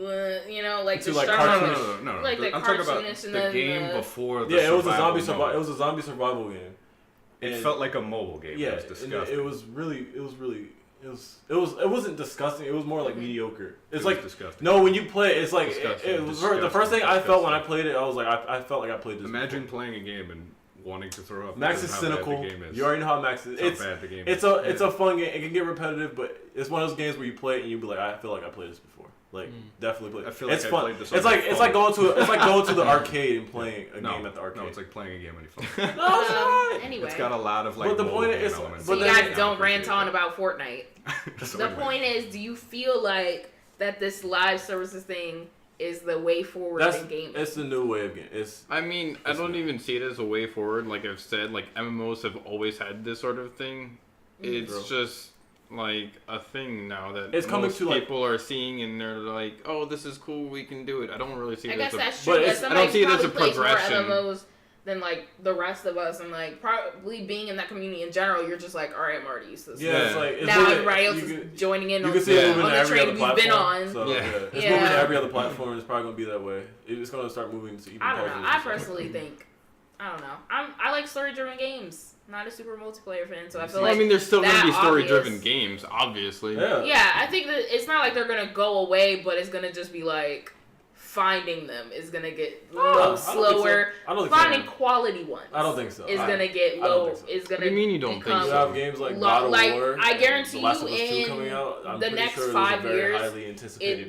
like to the like no. Like the I'm talking about the game before. It was a zombie survival. It was a zombie survival game. It felt like a mobile game. Yeah, it was disgusting. It was really It wasn't disgusting. It was more like mediocre. It's like disgusting. No, when you play it, it's like Disgusting. the first thing I felt when I played it, I was like, I felt like I played this. Imagine before. playing a game and wanting to throw up. Max is cynical. You already know how Max is. It's bad the game it's a fun game. It can get repetitive, but it's one of those games where you play it and you be like, I feel like I played this before. Like definitely play. I feel like it's I fun. played this It's like going to the arcade and playing a game at the arcade. No, it's like playing a game any fun. No, it's not. Anyway, It's got a lot of like. But the point is, so you guys don't rant on about Fortnite. The point is, do you feel like that this live services thing is the way forward in gaming? It's the new way of gaming. I mean, I don't even see it as a way forward. Like I've said, like MMOs have always had this sort of thing. It's just like a thing now that it's coming most to people are seeing, and they're like, "Oh, this is cool. We can do it." I don't really see. I guess as that's a, true. I don't see it as a More progression. MMOs than like the rest of us, and like probably being in that community in general, you're just like, all right, I'm already used to this. Yeah, it's like now everybody else is joining in on the train we've been on. So, it's moving to every other platform. It's probably gonna be that way. It's gonna start moving to even. I don't know. I personally think, I don't know. I like story-driven games. Not a super multiplayer fan, so I feel like. I mean, there's still gonna be story-driven obvious. games, obviously. Yeah, I think that it's not like they're gonna go away, but it's gonna just be like finding them is gonna get slower. Finding quality ones. I don't think so. Is gonna get low. Is gonna. What do you mean you don't think so? You have games like God of War. I guarantee you, in the next 5 years,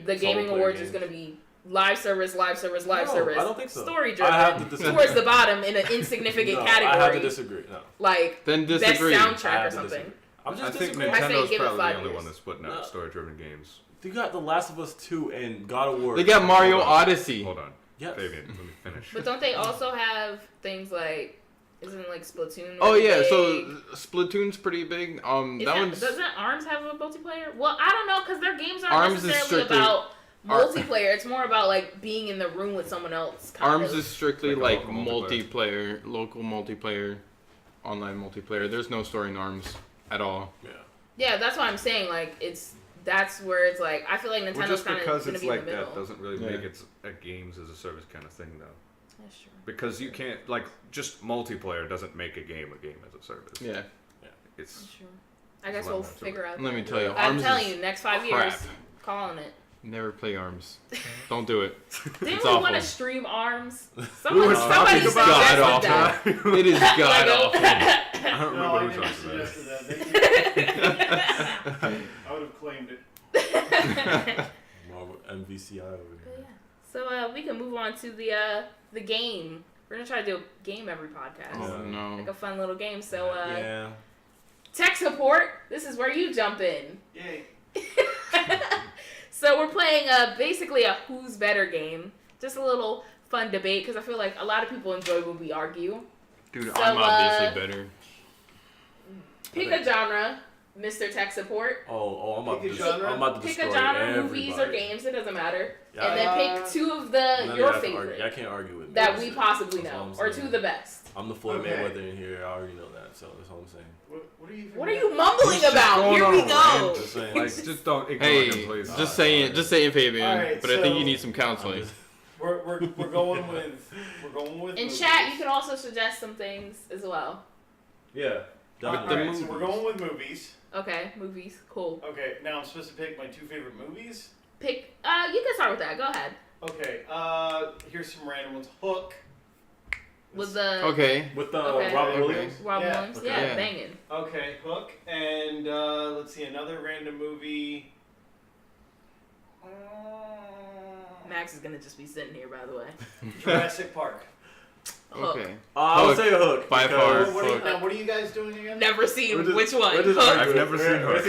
the Gaming Awards is gonna be live service. I don't think so. Story driven. Towards the bottom in an insignificant category. I have to disagree. No. Like then disagree. Best soundtrack or something. I think Nintendo's probably the only one that's putting out story-driven games. You got The Last of Us 2 and God of War. They got Mario Odyssey. Hold on. Yes. Fabian, let me finish. But don't they also have things like, isn't like Splatoon? Oh yeah, big? so Splatoon's pretty big. Doesn't ARMS have a multiplayer? Well, I don't know because their games aren't ARMS necessarily about multiplayer. It's more about like being in the room with someone else. ARMS is strictly like multiplayer, local multiplayer, online multiplayer. There's no story in ARMS at all. Yeah, that's what I'm saying. Like that's where it's like I feel like Nintendo's kind of going to be in the middle. That doesn't really make it a games as a service kind of thing though. That's true. Because you can't just multiplayer doesn't make a game as a service. Yeah. It's true. I guess we'll figure out. Let me tell you, I'm telling you, next 5 years, calling it. Never play ARMS. Don't do it. Didn't we want to stream ARMS? Somebody suggested that. It is god awful. I don't remember who suggested that. I would have claimed it. MVCI over here. So we can move on to the game. We're gonna try to do a game every podcast. Oh no! Like a fun little game. So tech support. This is where you jump in. Yay! So we're playing basically a who's better game. Just a little fun debate because I feel like a lot of people enjoy when we argue. Dude, so, I'm obviously better. Pick a genre, Mr. Tech Support. I'm about to destroy Pick a genre, everybody. movies or games, it doesn't matter. And then pick two of your favorite. I can't argue with that we possibly know, or two of the best. I'm the Floyd Mayweather in here. I already know that, so that's all I'm saying. What are you mumbling about? Here we go. Just don't ignore him, please. Just saying, Fabian. Right, but I think you need some counseling. We're going with. In chat, you can also suggest some things as well. Yeah. Alright, so we're going with movies. Okay, movies, cool. Okay, now I'm supposed to pick my two favorite movies. Pick. You can start with that. Go ahead. Okay. Here's some random ones. Hook. With the Robin Williams. Robin Williams, yeah, banging. Okay, Hook, and let's see another random movie. Max is gonna just be sitting here, by the way. Jurassic Park. Hook. Okay. I would say Hook. By far. What are you guys doing again? Never seen which one. Hook. I've never seen Hook.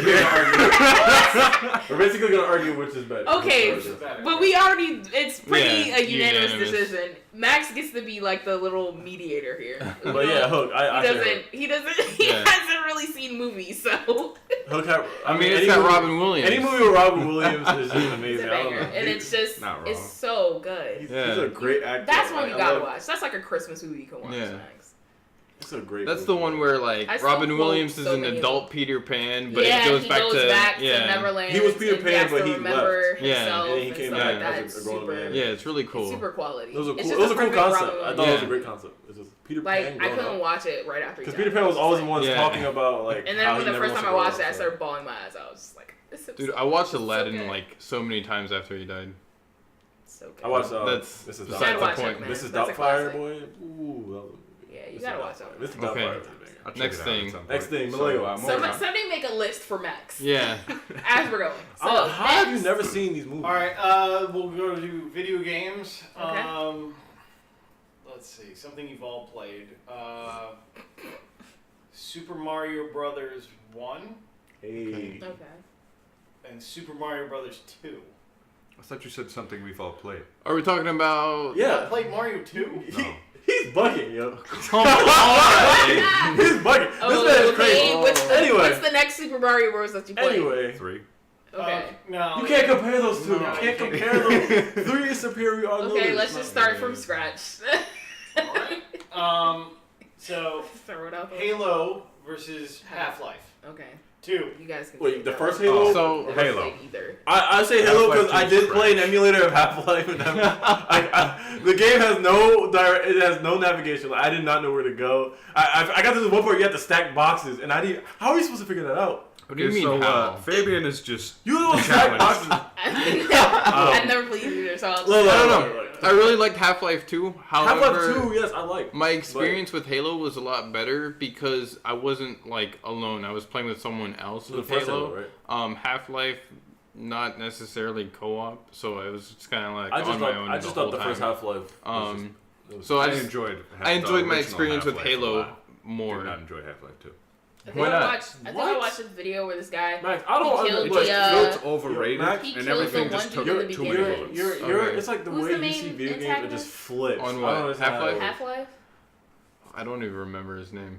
We're basically gonna argue which is better. Okay, but we already, it's pretty a unanimous decision. Max gets to be like the little mediator here. But yeah, Hook. He hasn't really seen movies, so. Hook. It's got Robin Williams. Any movie with Robin Williams is just amazing. And it's just, it's so good. He's a great actor. That's one you gotta watch. That's like a Christmas movie you can watch, Max. It's a great That's movie. the one where like Robin Williams is an adult Peter Pan, but he goes back to Neverland. He was Peter Pan, but he left. Yeah, and he came back as a grown man. Yeah, it's really cool. It's super quality. It was a cool concept. I thought it was a great concept. It's just Peter Pan. I couldn't watch it right after. Because Peter Pan was always the one talking about like. And then when the first time I watched it, I started bawling my eyes out. I was just like, this is dude, I watched Aladdin like so many times after he died. So good. I watched. This is Doubtfire, boy. Ooh. Yeah, you gotta watch that. This is Doubtfire. Next thing, somebody make a list for Max. Yeah. As we're going. So how have you never seen these movies? All right, we'll go to video games. Okay. Let's see, something you've all played. Super Mario Brothers 1. Hey. Okay. And Super Mario Brothers 2. I thought you said something we've all played. Are we talking about? Yeah. You played Mario 2? No. He's bugging, yo. Come on. He's bugging. Oh, this man is crazy. What's the next Super Mario Bros. That you played? Anyway. 3. Okay. No. You can't compare those two. No. You can't compare those. 3 is superior on Okay, let's just start from scratch. Alright. So, throw it out there. Halo versus Half-Life. Okay. 2. You guys can wait, the first Halo? So, Halo. I say Halo because I did play an emulator of Half-Life, and the game has it has no navigation. Like, I did not know where to go. I got to the one point where you have to stack boxes, and how are you supposed to figure that out? What do you mean how? Fabian is just you don't stack boxes. I've never played either, so I don't know. I really liked Half-Life 2. However, Half-Life 2, yes, I like. My experience with Halo was a lot better because I wasn't like alone. I was playing with someone else with Halo. Right? Half-Life, not necessarily co-op, so it was just kind of like on my own. I just thought the first Half-Life. So I enjoyed. I enjoyed my experience with Halo more. Did not enjoy Half-Life 2. I think I watched this video where this guy Max, I don't it's overrated he and everything just took too many bullets. It's like the way you see video games are just flips. On what? Half-Life? Half-Life? I don't even remember his name.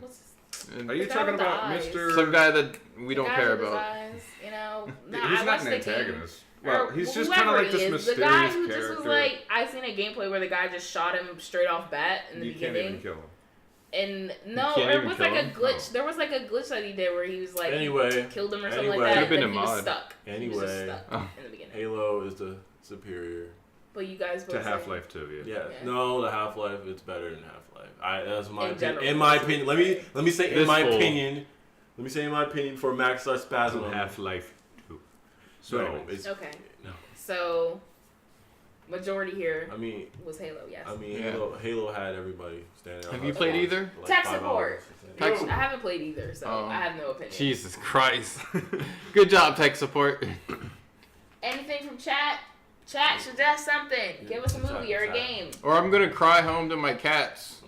Are you talking about Mr. Some guy that we don't care about? Eyes, you know, he's not an antagonist. Well, he's just kind of like this mysterious character. The guy who character. just was like, I seen a gameplay where the guy just shot him straight off bat in the beginning. You can't even kill him. And no, there was like a glitch. No. There was like a glitch that he did where he was like, killed him or something like that. Could have been a mod. mod. He was stuck. Anyway, he was just stuck in the beginning. Halo is the superior. But you guys both to Half-Life 2, yeah. No, the Half-Life it's better than Half-Life. That's my opinion. In my opinion, let me say in my opinion. Let me say in my opinion for Max Spasm. Half-Life 2. So it's okay. No. So majority here. I mean, was Halo. Yes. I mean, Halo had everybody standing out. Have you played either? Like Tech support. I haven't played either, so I have no opinion. Jesus Christ! Good job, tech support. Anything from chat? Chat, suggest something. Give us a movie or a game. Or I'm gonna cry home to my cats.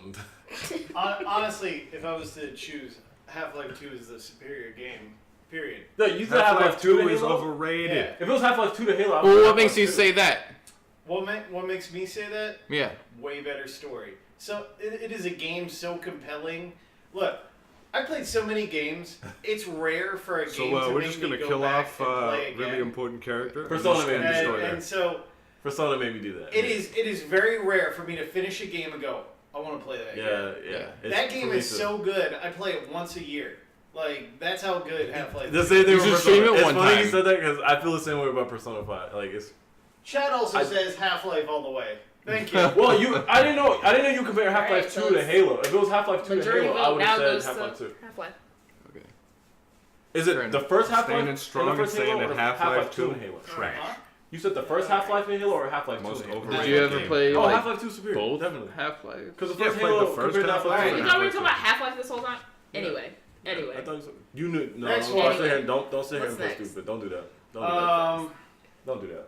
Honestly, if I was to choose, Half-Life 2 is the superior game. Period. No, you said Half-Life 2 is overrated. Yeah. If it was Half-Life 2 to Halo, well, what makes you say that? What makes me say that? Yeah. Way better story. So it is a game so compelling. Look, I played so many games. It's rare for a game to make we're just gonna kill off a really important character. Persona made me destroy and so Persona made me do that. It is very rare for me to finish a game and go, I want to play that game. Yeah. That game is so good. I play it once a year. Like, that's how good Half-Life is. The same thing with Persona. It's funny you said that because I feel the same way about Persona 5. Like, it's... Chad also says Half-Life all the way. Thank you. Well, I didn't know you compare Half-Life 2 to Halo. If it was Half-Life 2 to Halo, I would have said Half-Life 2. Half-Life. Okay. Is it the first Half-Life and first Halo or Half-Life 2 in Halo? Trash. You said the first Half-Life in Halo or Half-Life 2 in Halo? Did you ever play Half-Life 2 superior? both? Definitely. Half-Life? Because the first Halo compared to Half-Life 2. You thought we were talking about Half-Life this whole time? Anyway. I thought you knew. No, Next don't one. sit here and don't sit here and play stupid. Don't do that. Don't do that.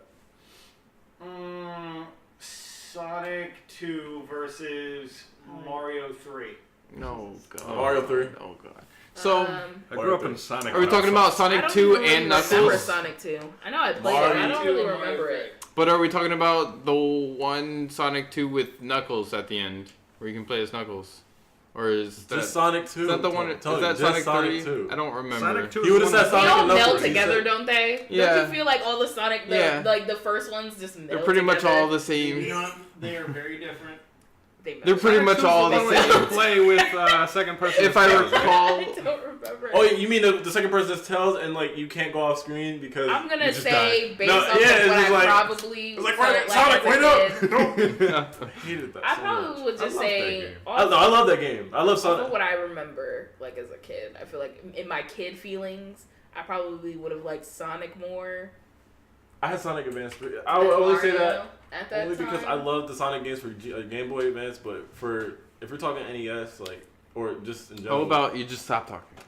Sonic 2 versus Mario 3. No, God. Mario 3. Oh, God. So, I grew up in Sonic. Are we talking about Sonic 2 and Knuckles? I don't remember Sonic 2. I know I played it. I don't really remember it. But are we talking about the one Sonic 2 with Knuckles at the end, where you can play as Knuckles? Or is that just Sonic 2? Is that the one? Is that Sonic 3? I don't remember. Sonic 2. You would have said Sonic and Knuckles. They all meld together, don't they? Yeah. Don't you feel like all the Sonic, like the first ones just meld They're pretty much all the same. You know, they are very different. They're pretty much all the same. Play with second person. If I recall, I don't remember. Oh, you mean the second person just tells and like you can't go off screen because I'm gonna you just say died. based off of what I probably it's like felt Sonic, wait as a up! kid. I hated that. I so probably much. would just say. I love that game. I love Sonic. Also, what I remember, like as a kid, I feel like in my kid feelings, I probably would have liked Sonic more. I had Sonic Advance 3. I would always say that at that only time. because I love the Sonic games for Game Boy Advance, but if we're talking NES, like or just in general. how about you just stop talking?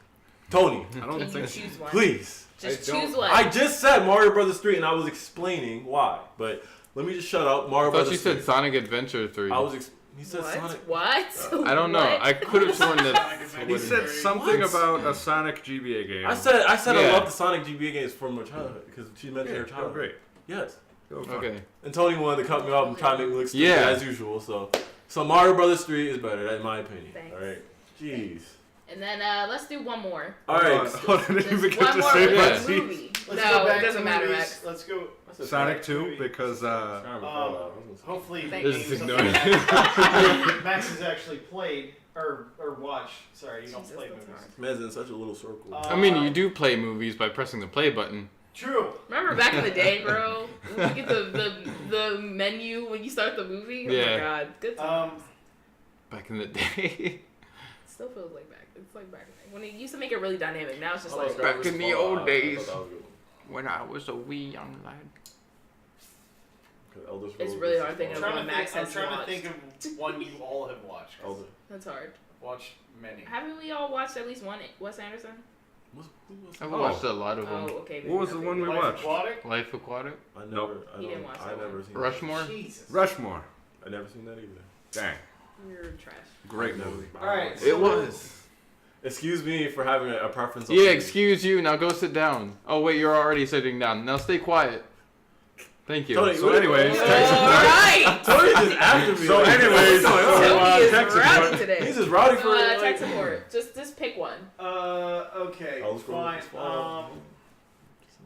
Tony? I don't Can you think. choose one? Please. Just choose one. I just said Mario Brothers 3, and I was explaining why. But let me just shut up. Mario I thought Brothers you said 3. Sonic Adventure 3. He said what? Sonic. What? I don't know. What? I could have sworn that. He said something What? about a Sonic GBA game. I said Yeah. I love the Sonic GBA games from my childhood because she mentioned her Oh, childhood. great. Yes. Okay. And Tony wanted to cut me off and try to make me look stupid Yeah. as usual. So Mario Brothers 3 is better, in my opinion. Thanks. All right. Jeez. And then let's do one more. All right. Hold on, I didn't even Just get one to more say with that. a movie. Let's No, go back it doesn't to matter, movies. Max. Let's go. Sonic 2 because Hopefully, Thank the you. games Just that ignore it. Max has actually played or watched. Sorry, you don't Jesus, play that's movies. hard. Man's in such a little circle. I mean, you do play movies by pressing the play button. True. Remember back in the day, bro? When you get the menu when you start the movie? Oh Yeah. my god. Good times. Back in the day. Still feels like back. It's like back when it used to make it really dynamic. Now it's just I like love back Star in the Wars. old I days. thought that was good. When I was a wee young lad. 'Cause Elder It's Scrolls really versus hard thinking Fallout. of Max I'm has trying watched. to think of one you all have watched. 'cause Elder. That's hard. I've watched many. Haven't we all watched at least one Wes Anderson? Who was I've Oh. watched a lot of Oh, them. okay. What was the one we Life watched? Aquatic? Life Aquatic? I never. Nope. I He didn't don't. watch I that never one. seen Rushmore? Jesus. Rushmore. I never seen that either. Dang. You're trash. Great Never. movie. All right. It So was. Excuse me for having a preference. on Yeah, movies. excuse you. Now go sit down. Oh, wait, you're already sitting down. Now stay quiet. Thank you. Tony, So anyways, All right. Tony just after me. So like, anyways, what's going on? Toby is tech rowdy support. today. He's just rowdy for So, like. tech support. Just pick one. Okay. Elder Scrolls Fine.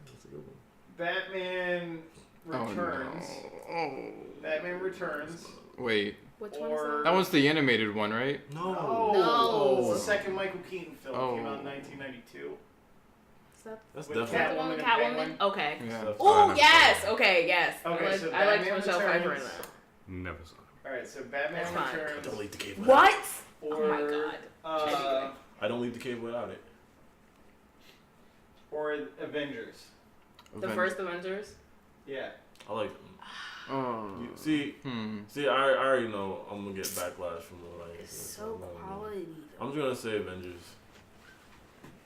That's a good one. Batman Returns. Oh, Batman Returns. no. Wait. Which one Or- is That one's the animated one, right? No. No. It's the second Michael Keaton film. Oh. Came out in 1992. that? That's With definitely. The one with Catwoman and Catwoman? Penguin. Okay. Yeah. Oh, yes. Okay, yes. Okay, I so like Batman Michelle Pfeiffer in Returns. that. Never saw it. All right. So Batman That's fine. Returns. Don't leave the cave. What? Or, Oh my god. Anyway. I don't leave the cave without it. Or Avengers. The first Avengers? Yeah. I like. Oh. See, I already know I'm gonna get backlash from what I. It's so quality. I'm just gonna say Avengers,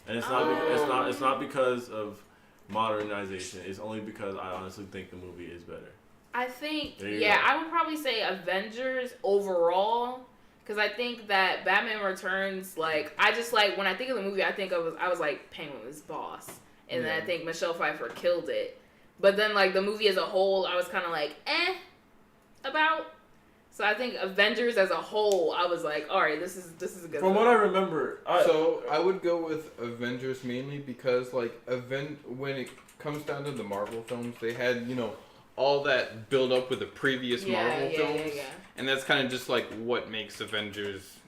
and it's not. It's not because of modernization. It's only because I honestly think the movie is better. I think, There you yeah, go. I would probably say Avengers overall, because I think that Batman Returns, like, I just like when I think of the movie, I was like Penguin was boss, and then I think Michelle Pfeiffer killed it. But then like the movie as a whole, I was kind of like about. So I think Avengers as a whole, I was like, all right, this is a good. From what I remember, So I would go with Avengers mainly because like when it comes down to the Marvel films, they had all that build up with the previous Marvel films, and that's kind of just like what makes Avengers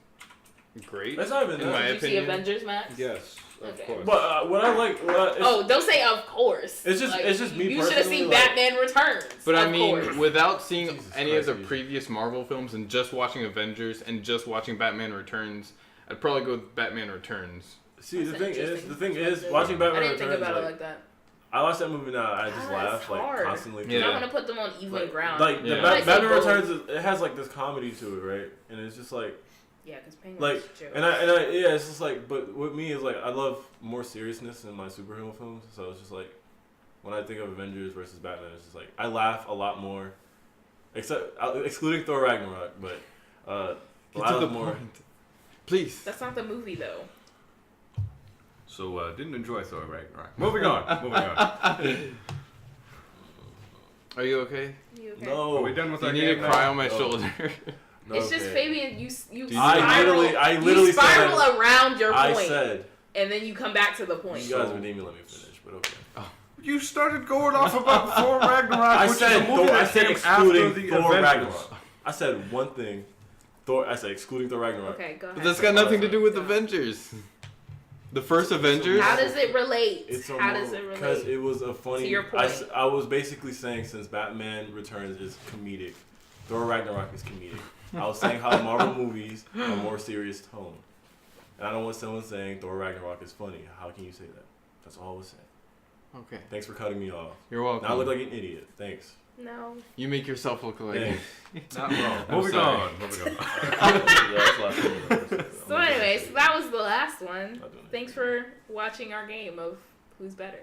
great. that's not even in that. my Did you see opinion. Avengers, Max? Yes, of Okay. course. But what I like, Don't say of course. It's just- Like, it's just me You should have personally, seen like- Batman Returns. But I of mean, course. without seeing Jesus any Christ, of the dude. previous Marvel films and just watching Avengers and just watching Batman Returns, I'd probably go with Batman Returns. see That's the interesting. thing is, Perspective. watching I Batman didn't think Returns. about it Like, like that. I watch that movie now. I just Ah, laugh it's like hard. constantly. Yeah. I want to put them on even Like, ground. like the Yeah. I like Batman both. Returns, it has like this comedy to it, right? And it's just like. Yeah, because Penguin's Like, jokes. and I yeah, it's just like, but with me is like I love more seriousness in my superhero films, so it's just like when I think of Avengers versus Batman, it's just like I laugh a lot more, excluding Thor Ragnarok, but a lot more. Please. That's not the movie though. So didn't enjoy Thor Ragnarok. Moving on. Are you okay? You okay? No, Are we done with You our need game to now? cry on my No. shoulder. No, It's just okay. Fabian. You I spiral. literally you spiral said. around your I point, said. and then you come back to the point. You guys were naming let me finish, but okay. You started going off about Thor Ragnarok, I which said is a movie Thor, I that said came excluding after the Thor Avengers. Ragnarok. I said one thing. Thor. I said excluding Thor Ragnarok. Okay, go ahead. But that's got nothing to do with Avengers. The first Avengers. How does it relate? Because it was a funny. To your point. I was basically saying since Batman Returns is comedic, Thor Ragnarok is comedic. I was saying how Marvel movies are more serious tone, and I don't want someone saying Thor Ragnarok is funny. How can you say that? That's all I was saying. Okay. Thanks for cutting me off. You're welcome. Now I look like an idiot. Thanks. No. You make yourself look like. Not wrong. Moving on. So anyway, so that was the last one. Thanks for watching our game of who's better.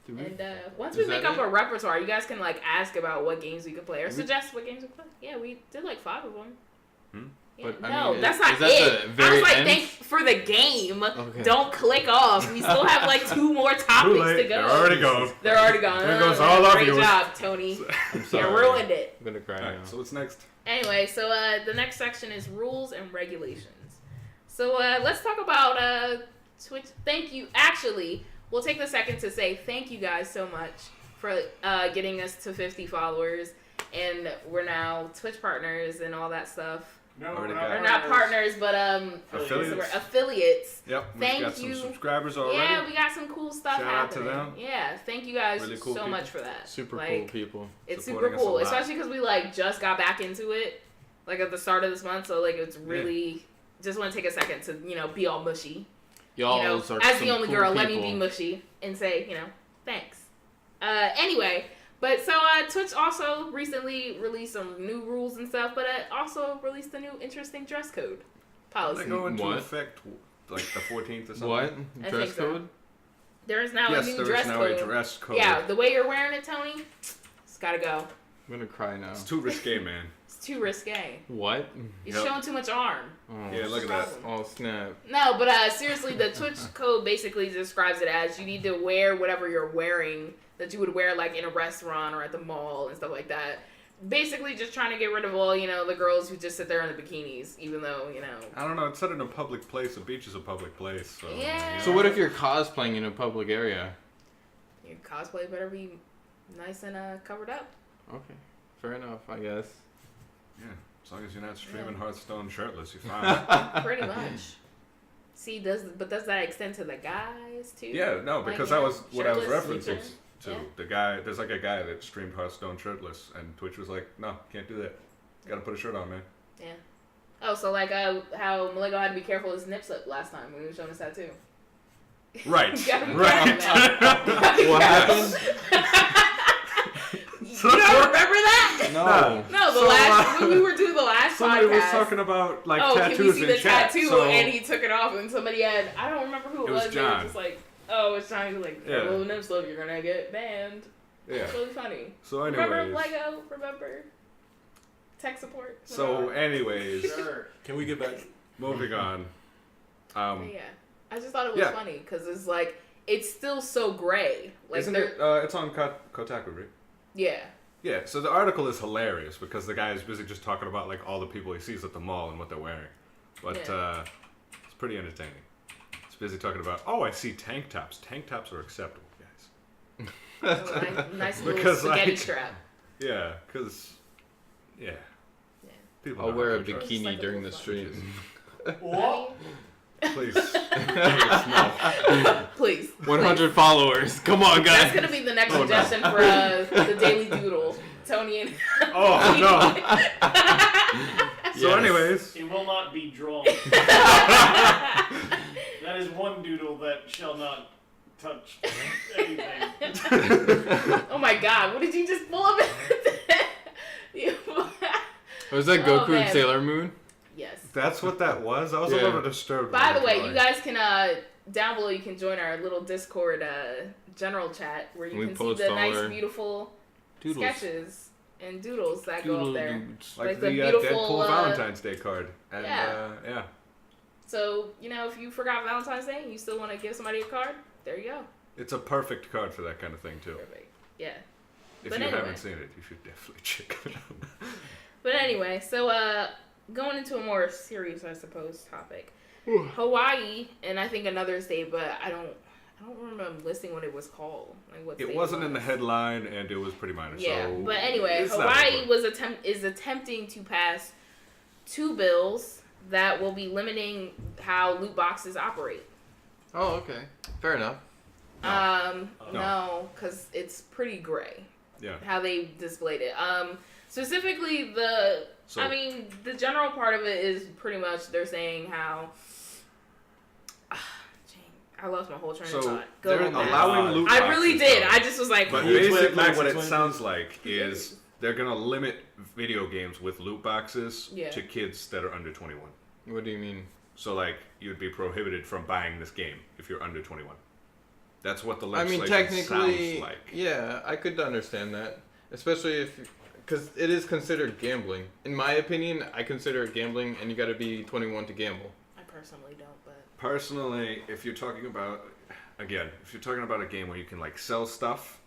And once we make up a repertoire, you guys can like ask about what games we could play or suggest what games we could play. Yeah, we did like 5 of them. Yeah, But, no, mean, that's not that it. I was like, end? thanks for the game. Okay. Don't click off. We still have like 2 more topics to go. They're already gone. They're already gone. There goes all of Great yours. job, Tony. I'm sorry. You ruined it. I'm gonna cry now. So what's next? Anyway, so the next section is rules and regulations. So let's talk about Twitch. Thank you. Actually, we'll take the second to say thank you guys so much for getting us to 50 followers, and we're now Twitch partners and all that stuff. No, We're not partners, but affiliates. Yep. Thank got you. some subscribers already. Yeah, we got some cool stuff Shout out to happening. them. Yeah, thank you guys Really cool so people. much for that. Super like, cool people. It's Supporting super us a cool, lot. especially because we like just got back into it, like at the start of this month. So like it's really just want to take a second to be all mushy. Y'all are as the only cool girl, people. let me be mushy and say thanks. Anyway. But so Twitch also recently released some new rules and stuff, but it also released a new interesting dress code policy. They go into What? effect like the 14th or something. What? I Dress think so. code? There is now Yes, a new there dress is now code. a dress code. Yeah, the way you're wearing it, Tony, it's gotta go. I'm gonna cry now. It's too risque, man. It's too risque. What? You're Yep. showing too much arm. Oh, Yeah, look at that. Oh, snap. No, but seriously, the Twitch code basically describes it as you need to wear whatever you're wearing that you would wear like in a restaurant or at the mall and stuff like that. Basically, just trying to get rid of all the girls who just sit there in the bikinis, even though I don't know. It's set in a public place. A beach is a public place. So, Yeah. So what if you're cosplaying in a public area? Your cosplay better be nice and covered up. Okay. Fair enough, I guess. Yeah. As long as you're not streaming Hearthstone shirtless, you're fine. Pretty much. See, does that extend to the guys too? Yeah, no, because Like, that was what I was shirtless referencing sleeping? to. Yeah. The guy, there's like a guy that streamed Hearthstone shirtless, and Twitch was like, no, can't do that. Gotta put a shirt on, man. Yeah. Oh, so like how Malego had to be careful with his nip slip last time when he was showing us that too. Right. Gotta be Right. careful, man. What happened? You don't remember that? No. No, So, when we were doing the last Somebody podcast. was talking about like can we tattoos see in the chat. tattoo? So And he took it off, and somebody had, I don't remember who it was. They were John. just like, oh, it's John. He was like, Yeah. little nip slip, you're gonna get banned. yeah. It's really funny. So anyways. Remember Lego? Remember tech support? So anyways, Sure. Can we get back? moving on. Yeah, I just thought it was Yeah. funny because it's like it's still so gray. Like Isn't they're- it? It's on Kotaku, right? Yeah. Yeah. So the article is hilarious because the guy is busy just talking about like all the people he sees at the mall and what they're wearing, but it's pretty entertaining. He's busy talking about, oh, I see tank tops. Tank tops are acceptable, guys. Nice little Because, spaghetti like, strap. Yeah, because yeah. Yeah. People I'll know wear how a to dress. bikini like a during the little stream. What? Please. Please. 100 followers. Come on, guys. That's gonna be the next suggestion for the Daily Doodle. Tony and Oh no. So, Yes. anyways, It will not be drawn. That is one doodle that shall not touch anything. Oh my God! What did you just pull up? Was that Oh, Goku and man. Sailor Moon? Yes. that's what that was. I was a Yeah. little disturbed. By the by way, that you guys can down below. You can join our little Discord general chat where you We can see post the all nice, our beautiful Doodles. sketches and doodles that go Doodle up there. dudes. like the the beautiful, Deadpool Valentine's Day card. And yeah. yeah. So if you forgot Valentine's Day and you still want to give somebody a card, there you go. It's a perfect card for that kind of thing too. Perfect. Yeah. If But you anyway. haven't seen it, you should definitely check it out. But anyway, so going into a more serious, I suppose, topic. Hawaii, and I think another state, but I don't remember listing what it was called. Like what It state wasn't was. in the headline, and it was pretty minor. Yeah, so but anyway, it's not Hawaii important. is attempting to pass 2 bills that will be limiting how loot boxes operate. Oh, okay. Fair enough. No, because it's pretty gray. Yeah. How they displayed it. Specifically the general part of it is pretty much they're saying how. I lost my whole train of thought. They're allowing loot boxes. I really did. I just was like. But basically, what it sounds like is they're gonna limit video games with loot boxes to kids that are under 21. What do you mean? So, like, you'd be prohibited from buying this game if you're under 21. That's what the legislation technically, sounds like. Yeah, I could understand that. Especially if... Because it is considered gambling. In my opinion, I consider it gambling, and you got to be 21 to gamble. I personally don't, but... Personally, if you're talking about... Again, if you're talking about a game where you can, like, sell stuff,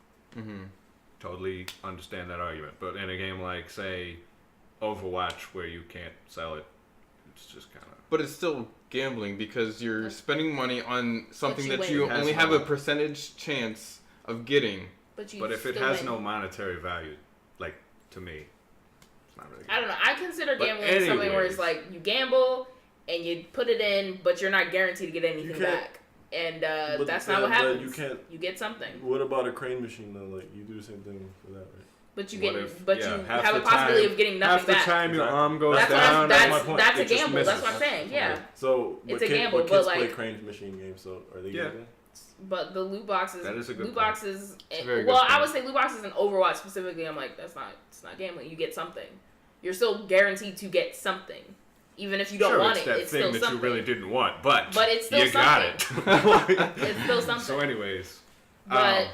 totally understand that argument. But in a game like, say, Overwatch, where you can't sell it, it's just kind of... But it's still gambling because you're spending money on something that you only have a percentage chance of getting. But if it has no monetary value, like, to me, it's not really. I don't know. I consider gambling something where it's like you gamble and you put it in, but you're not guaranteed to get anything back. And that's not what happens. You get something. What about a crane machine though? Like you do the same thing for that, right? But you get, you have a possibility of getting nothing back. Half the time your arm goes down. That's a gamble. That's what I'm saying. Yeah. So it's a gamble, but kids play crane machine games. So are they gambling? But the loot boxes, that is a good loot boxes. I would say loot boxes in Overwatch specifically. I'm like, it's not gambling. You get something. You're still guaranteed to get something, even if you don't want it. It's still something. That you really didn't want, but it's still you something. got it. It's still something. So, anyways, but.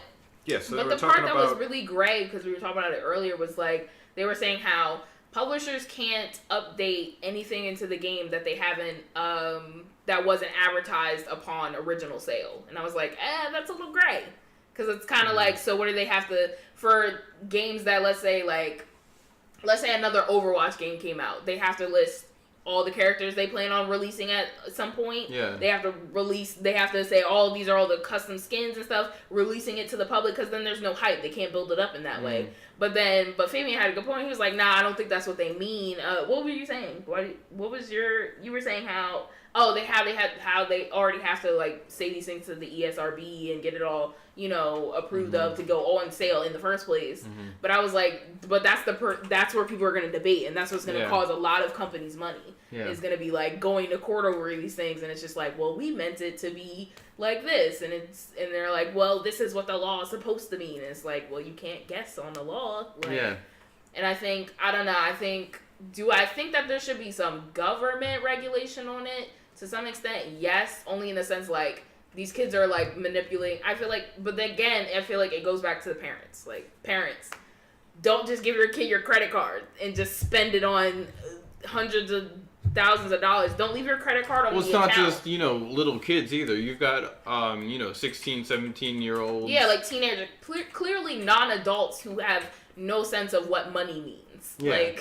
So but the part that was really gray, because we were talking about it earlier, was like they were saying how publishers can't update anything into the game that they haven't that wasn't advertised upon original sale. And I was like, that's a little gray, because it's kind of like, so what do they have to, for games that let's say another Overwatch game came out, they have to list all the characters they plan on releasing at some point. Yeah. They have to say, these are all the custom skins and stuff, releasing it to the public, because then there's no hype. They can't build it up in that way. But Fabian had a good point. He was like, nah, I don't think that's what they mean. What were you saying? What was you were saying how they already have to like say these things to the ESRB and get it all, approved of to go on sale in the first place. But I was like, but that's where people are going to debate, and that's what's going to cause a lot of companies money. Is going to be like going to court over these things, and it's just like, well, we meant it to be like this, and they're like, well, this is what the law is supposed to mean. And it's like, well, you can't guess on the law. And I think, I don't know, I think that there should be some government regulation on it? To some extent, yes, only in the sense like these kids are like manipulating. I feel like, but then again, I feel like it goes back to the parents. Like, parents, don't just give your kid your credit card and just spend it on hundreds of thousands of dollars. Don't leave your credit card on the account. Well, it's not just, little kids either. You've got, 16, 17-year-olds. Yeah, like teenagers. Clearly non-adults who have no sense of what money means. Yeah.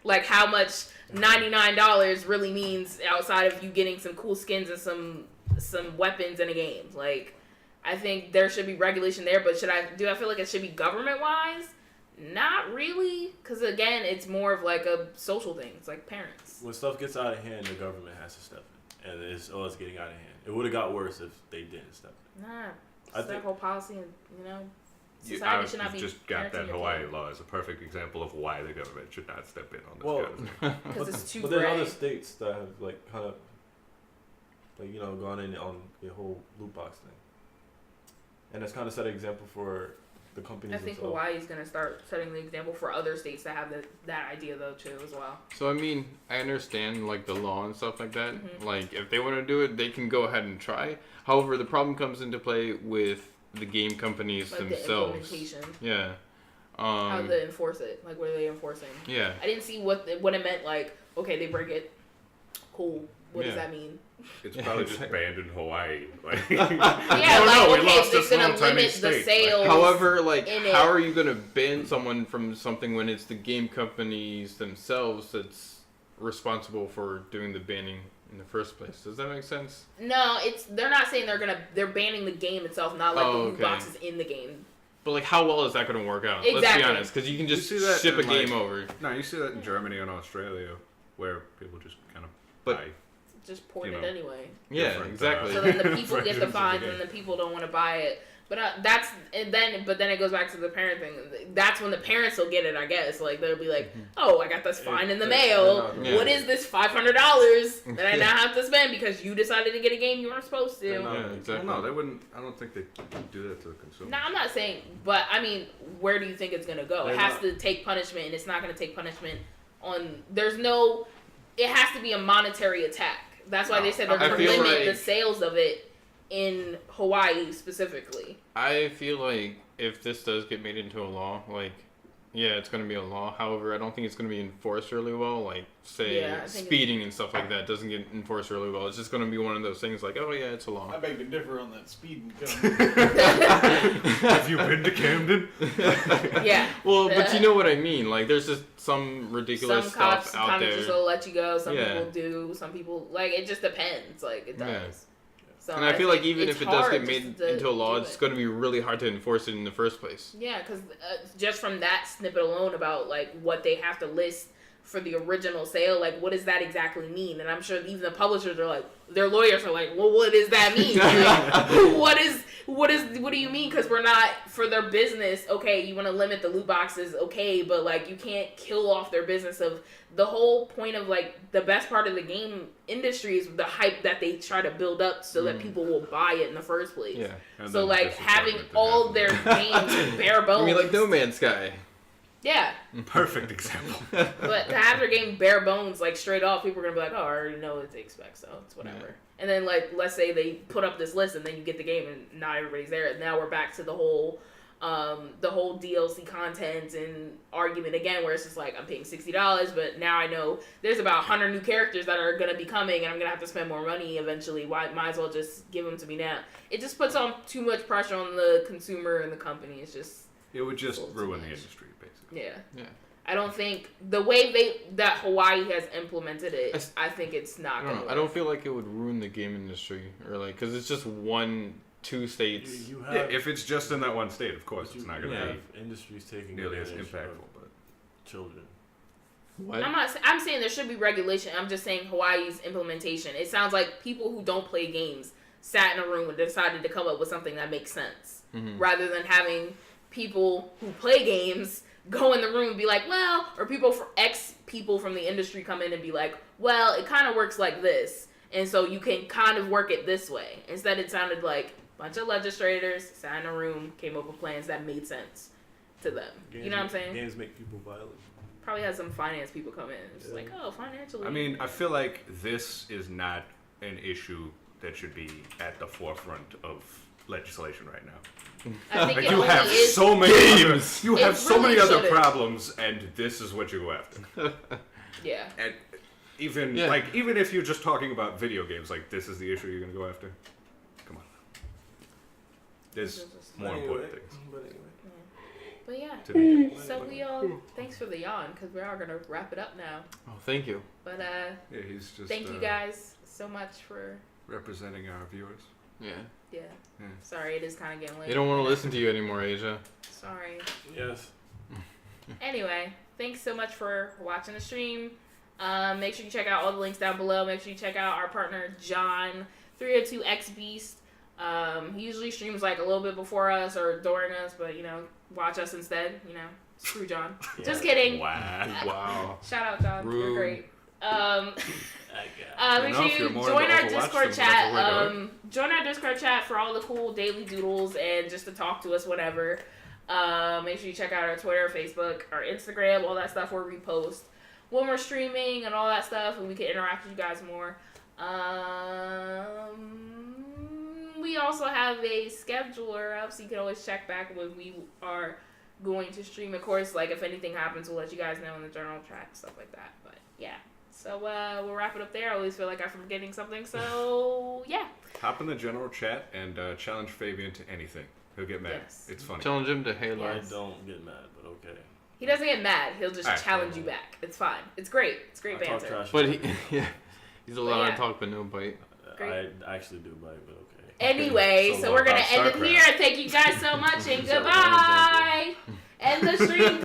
Like how much $99 really means outside of you getting some cool skins and some weapons in a game. Like, I think there should be regulation there, but do I feel like it should be government-wise? Not really, because again, it's more of like a social thing. It's like parents. When stuff gets out of hand, the government has to step in, and it's getting out of hand. It would have got worse if they didn't step in. Nah, that whole policy, society should not be. Just got that Hawaii law as a perfect example of why the government should not step in on this kind of thing. Because it's too. But there's other states that have gone in on the whole loot box thing, and that's kind of set an example for the companies. I think Hawaii is going to start setting the example for other states that have that idea though too as well. So I understand like the law and stuff like that. Like if they want to do it, they can go ahead and try. However, the problem comes into play with the game companies themselves. The implementation. Yeah. How they enforce it? Like, what are they enforcing? Yeah. I didn't see what it meant. Like, okay, they break it. Cool. What does that mean? It's probably just banned in Hawaii. Like, we lost this going to limit the sales. However, how are you going to ban someone from something when it's the game companies themselves that's responsible for doing the banning in the first place? Does that make sense? No, they're not saying they're banning the game itself, not like the loot boxes in the game. But how well is that going to work out? Exactly. Let's be honest, because you can just ship a game over. No, you see that in Germany and Australia. where people just kind of buy. Just port it anyway. Yeah, exactly. So then the people get the fines, and the people don't want to buy it. But then it goes back to the parent thing. That's when the parents will get it, I guess. Like they'll be like, "Oh, I got this fine in the mail. What is this $500 that I now have to spend because you decided to get a game you weren't supposed to?" Yeah, exactly. Well, no, they wouldn't. I don't think they do that to the consumer. No, I'm not saying, but I mean, where do you think it's gonna go? It has to take punishment, and it's not gonna take punishment on. It has to be a monetary attack. That's why they said they're gonna limit the sales of it in Hawaii specifically. I feel like if this does get made into a law, like, yeah, it's going to be a law. However, I don't think it's going to be enforced really well. Like, say, speeding and stuff like that doesn't get enforced really well. It's just going to be one of those things like, oh, yeah, it's a law. I beg to differ on that speeding. Have you been to Camden? Yeah. Well, but you know what I mean. Like, there's just some ridiculous stuff out there. Some cops just will let you go. Some people do. Some people, like, it just depends. Like, it does. Yeah. So and I feel like even if it does get made into a law, it's going to be really hard to enforce it in the first place. Yeah, because just from that snippet alone about like what they have to list for the original sale, like what does that exactly mean? And I'm sure even the publishers are like, their lawyers are like, well, what does that mean? Like, what do you mean? Because we're not, for their business, okay, you want to limit the loot boxes, okay, but like you can't kill off their business of the whole point of like the best part of the game industry is the hype that they try to build up so that people will buy it in the first place. Yeah. So like having all their games bare bones. I mean, like No Man's Sky. Yeah. Perfect example. But to have their game bare bones, like straight off, people are gonna be like, "Oh, I already know what to expect, so it's whatever." Yeah. And then like, let's say they put up this list, and then you get the game, and not everybody's there. And now we're back to the whole DLC content and argument again, where it's just like I'm paying $60, but now I know there's about 100 new characters that are gonna be coming, and I'm gonna have to spend more money eventually. Why? Might as well just give them to me now. It just puts on too much pressure on the consumer and the company. It's just. It would just ruin the industry, basically. Yeah. I don't think the way that Hawaii has implemented it, I think it's not going to work. I don't feel like it would ruin the game industry, or like, because it's just 1-2 states. If it's just in that one state, of course, it's not going to be industries taking nearly as impactful. But children. What? I'm saying there should be regulation. I'm just saying Hawaii's implementation. It sounds like people who don't play games sat in a room and decided to come up with something that makes sense, rather than having people who play games go in the room and be like, well, or people from the industry come in and be like, well, it kind of works like this, and so you can kind of work it this way. Instead, it sounded like a bunch of legislators sat in a room, came up with plans that made sense to them. You know what I'm saying? Games make people violent. Probably had some finance people come in. It's like, oh, financially. I mean, I feel like this is not an issue that should be at the forefront of legislation right now. I think like you have so many games. You have so many other problems, and this is what you go after. Yeah. And even if you're just talking about video games, like this is the issue you're gonna go after. Come on. There's more important things. But yeah. So we all thanks for the yawn because we are gonna wrap it up now. Oh, thank you. But yeah, he's just thank you guys so much for representing our viewers. Yeah. Sorry, it is kind of getting late. They don't want to listen to you anymore, Asia. Sorry. Yes. Anyway, thanks so much for watching the stream. Make sure you check out all the links down below. Make sure you check out our partner, John, 302XBeast. He usually streams like a little bit before us or during us, but, watch us instead. Screw John. Yeah. Just kidding. Wow. Shout out, John. Rude. You're great. Make sure you join our Discord chat. Join our Discord chat for all the cool daily doodles and just to talk to us, whatever. Make sure you check out our Twitter, Facebook, our Instagram, all that stuff where we post when we're streaming and all that stuff, and we can interact with you guys more. We also have a scheduler up, so you can always check back when we are going to stream. Of course, like if anything happens, we'll let you guys know in the general chat, stuff like that. But yeah. So we'll wrap it up there. I always feel like I'm forgetting something. So yeah. Hop in the general chat and challenge Fabian to anything. He'll get mad. Yes. It's funny. Challenge him to Halo. Yes. I don't get mad, but okay. He doesn't get mad. He'll just challenge you back. It's fine. It's great. It's great banter. But he's allowed to talk but no bite. I actually do bite, but okay. Anyway, so we're going to end it here. Thank you guys so much and goodbye. End the stream.